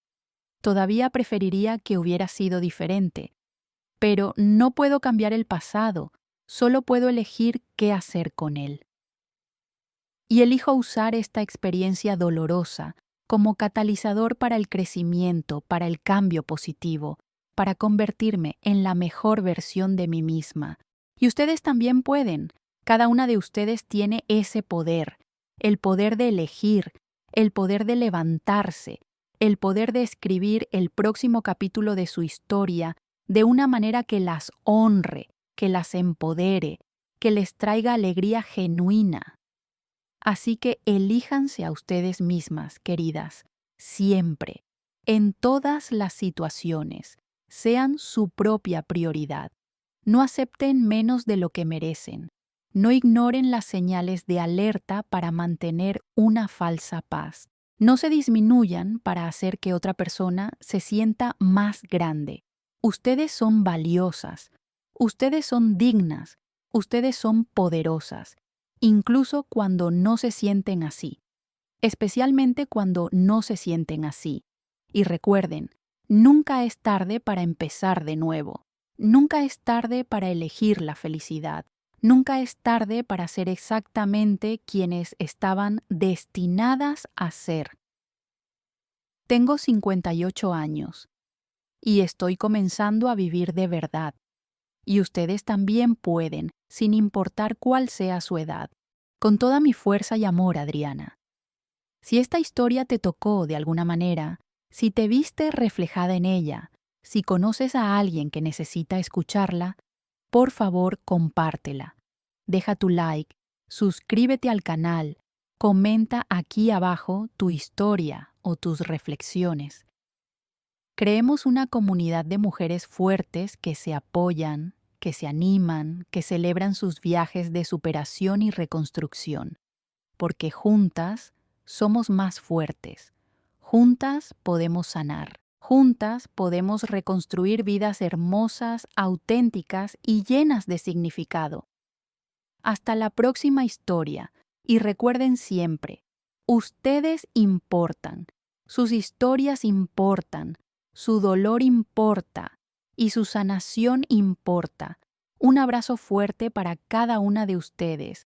Todavía preferiría que hubiera sido diferente. Pero no puedo cambiar el pasado, solo puedo elegir qué hacer con él. Y elijo usar esta experiencia dolorosa como catalizador para el crecimiento, para el cambio positivo, para convertirme en la mejor versión de mí misma. Y ustedes también pueden. Cada una de ustedes tiene ese poder, el poder de elegir, el poder de levantarse, el poder de escribir el próximo capítulo de su historia de una manera que las honre, que las empodere, que les traiga alegría genuina. Así que elíjanse a ustedes mismas, queridas, siempre, en todas las situaciones, sean su propia prioridad. No acepten menos de lo que merecen. No ignoren las señales de alerta para mantener una falsa paz. No se disminuyan para hacer que otra persona se sienta más grande. Ustedes son valiosas, ustedes son dignas, ustedes son poderosas, incluso cuando no se sienten así, especialmente cuando no se sienten así. Y recuerden, nunca es tarde para empezar de nuevo, nunca es tarde para elegir la felicidad, nunca es tarde para ser exactamente quienes estaban destinadas a ser. Tengo 58 años y estoy comenzando a vivir de verdad. Y ustedes también pueden, sin importar cuál sea su edad. Con toda mi fuerza y amor, Adriana. Si esta historia te tocó de alguna manera, si te viste reflejada en ella, si conoces a alguien que necesita escucharla, por favor, compártela. Deja tu like, suscríbete al canal, comenta aquí abajo tu historia o tus reflexiones. Creemos una comunidad de mujeres fuertes que se apoyan, que se animan, que celebran sus viajes de superación y reconstrucción, porque juntas somos más fuertes, juntas podemos sanar, juntas podemos reconstruir vidas hermosas, auténticas y llenas de significado. Hasta la próxima historia, y recuerden siempre, Ustedes importan, sus historias importan, su dolor importa y su sanación importa. Un abrazo fuerte para cada una de ustedes.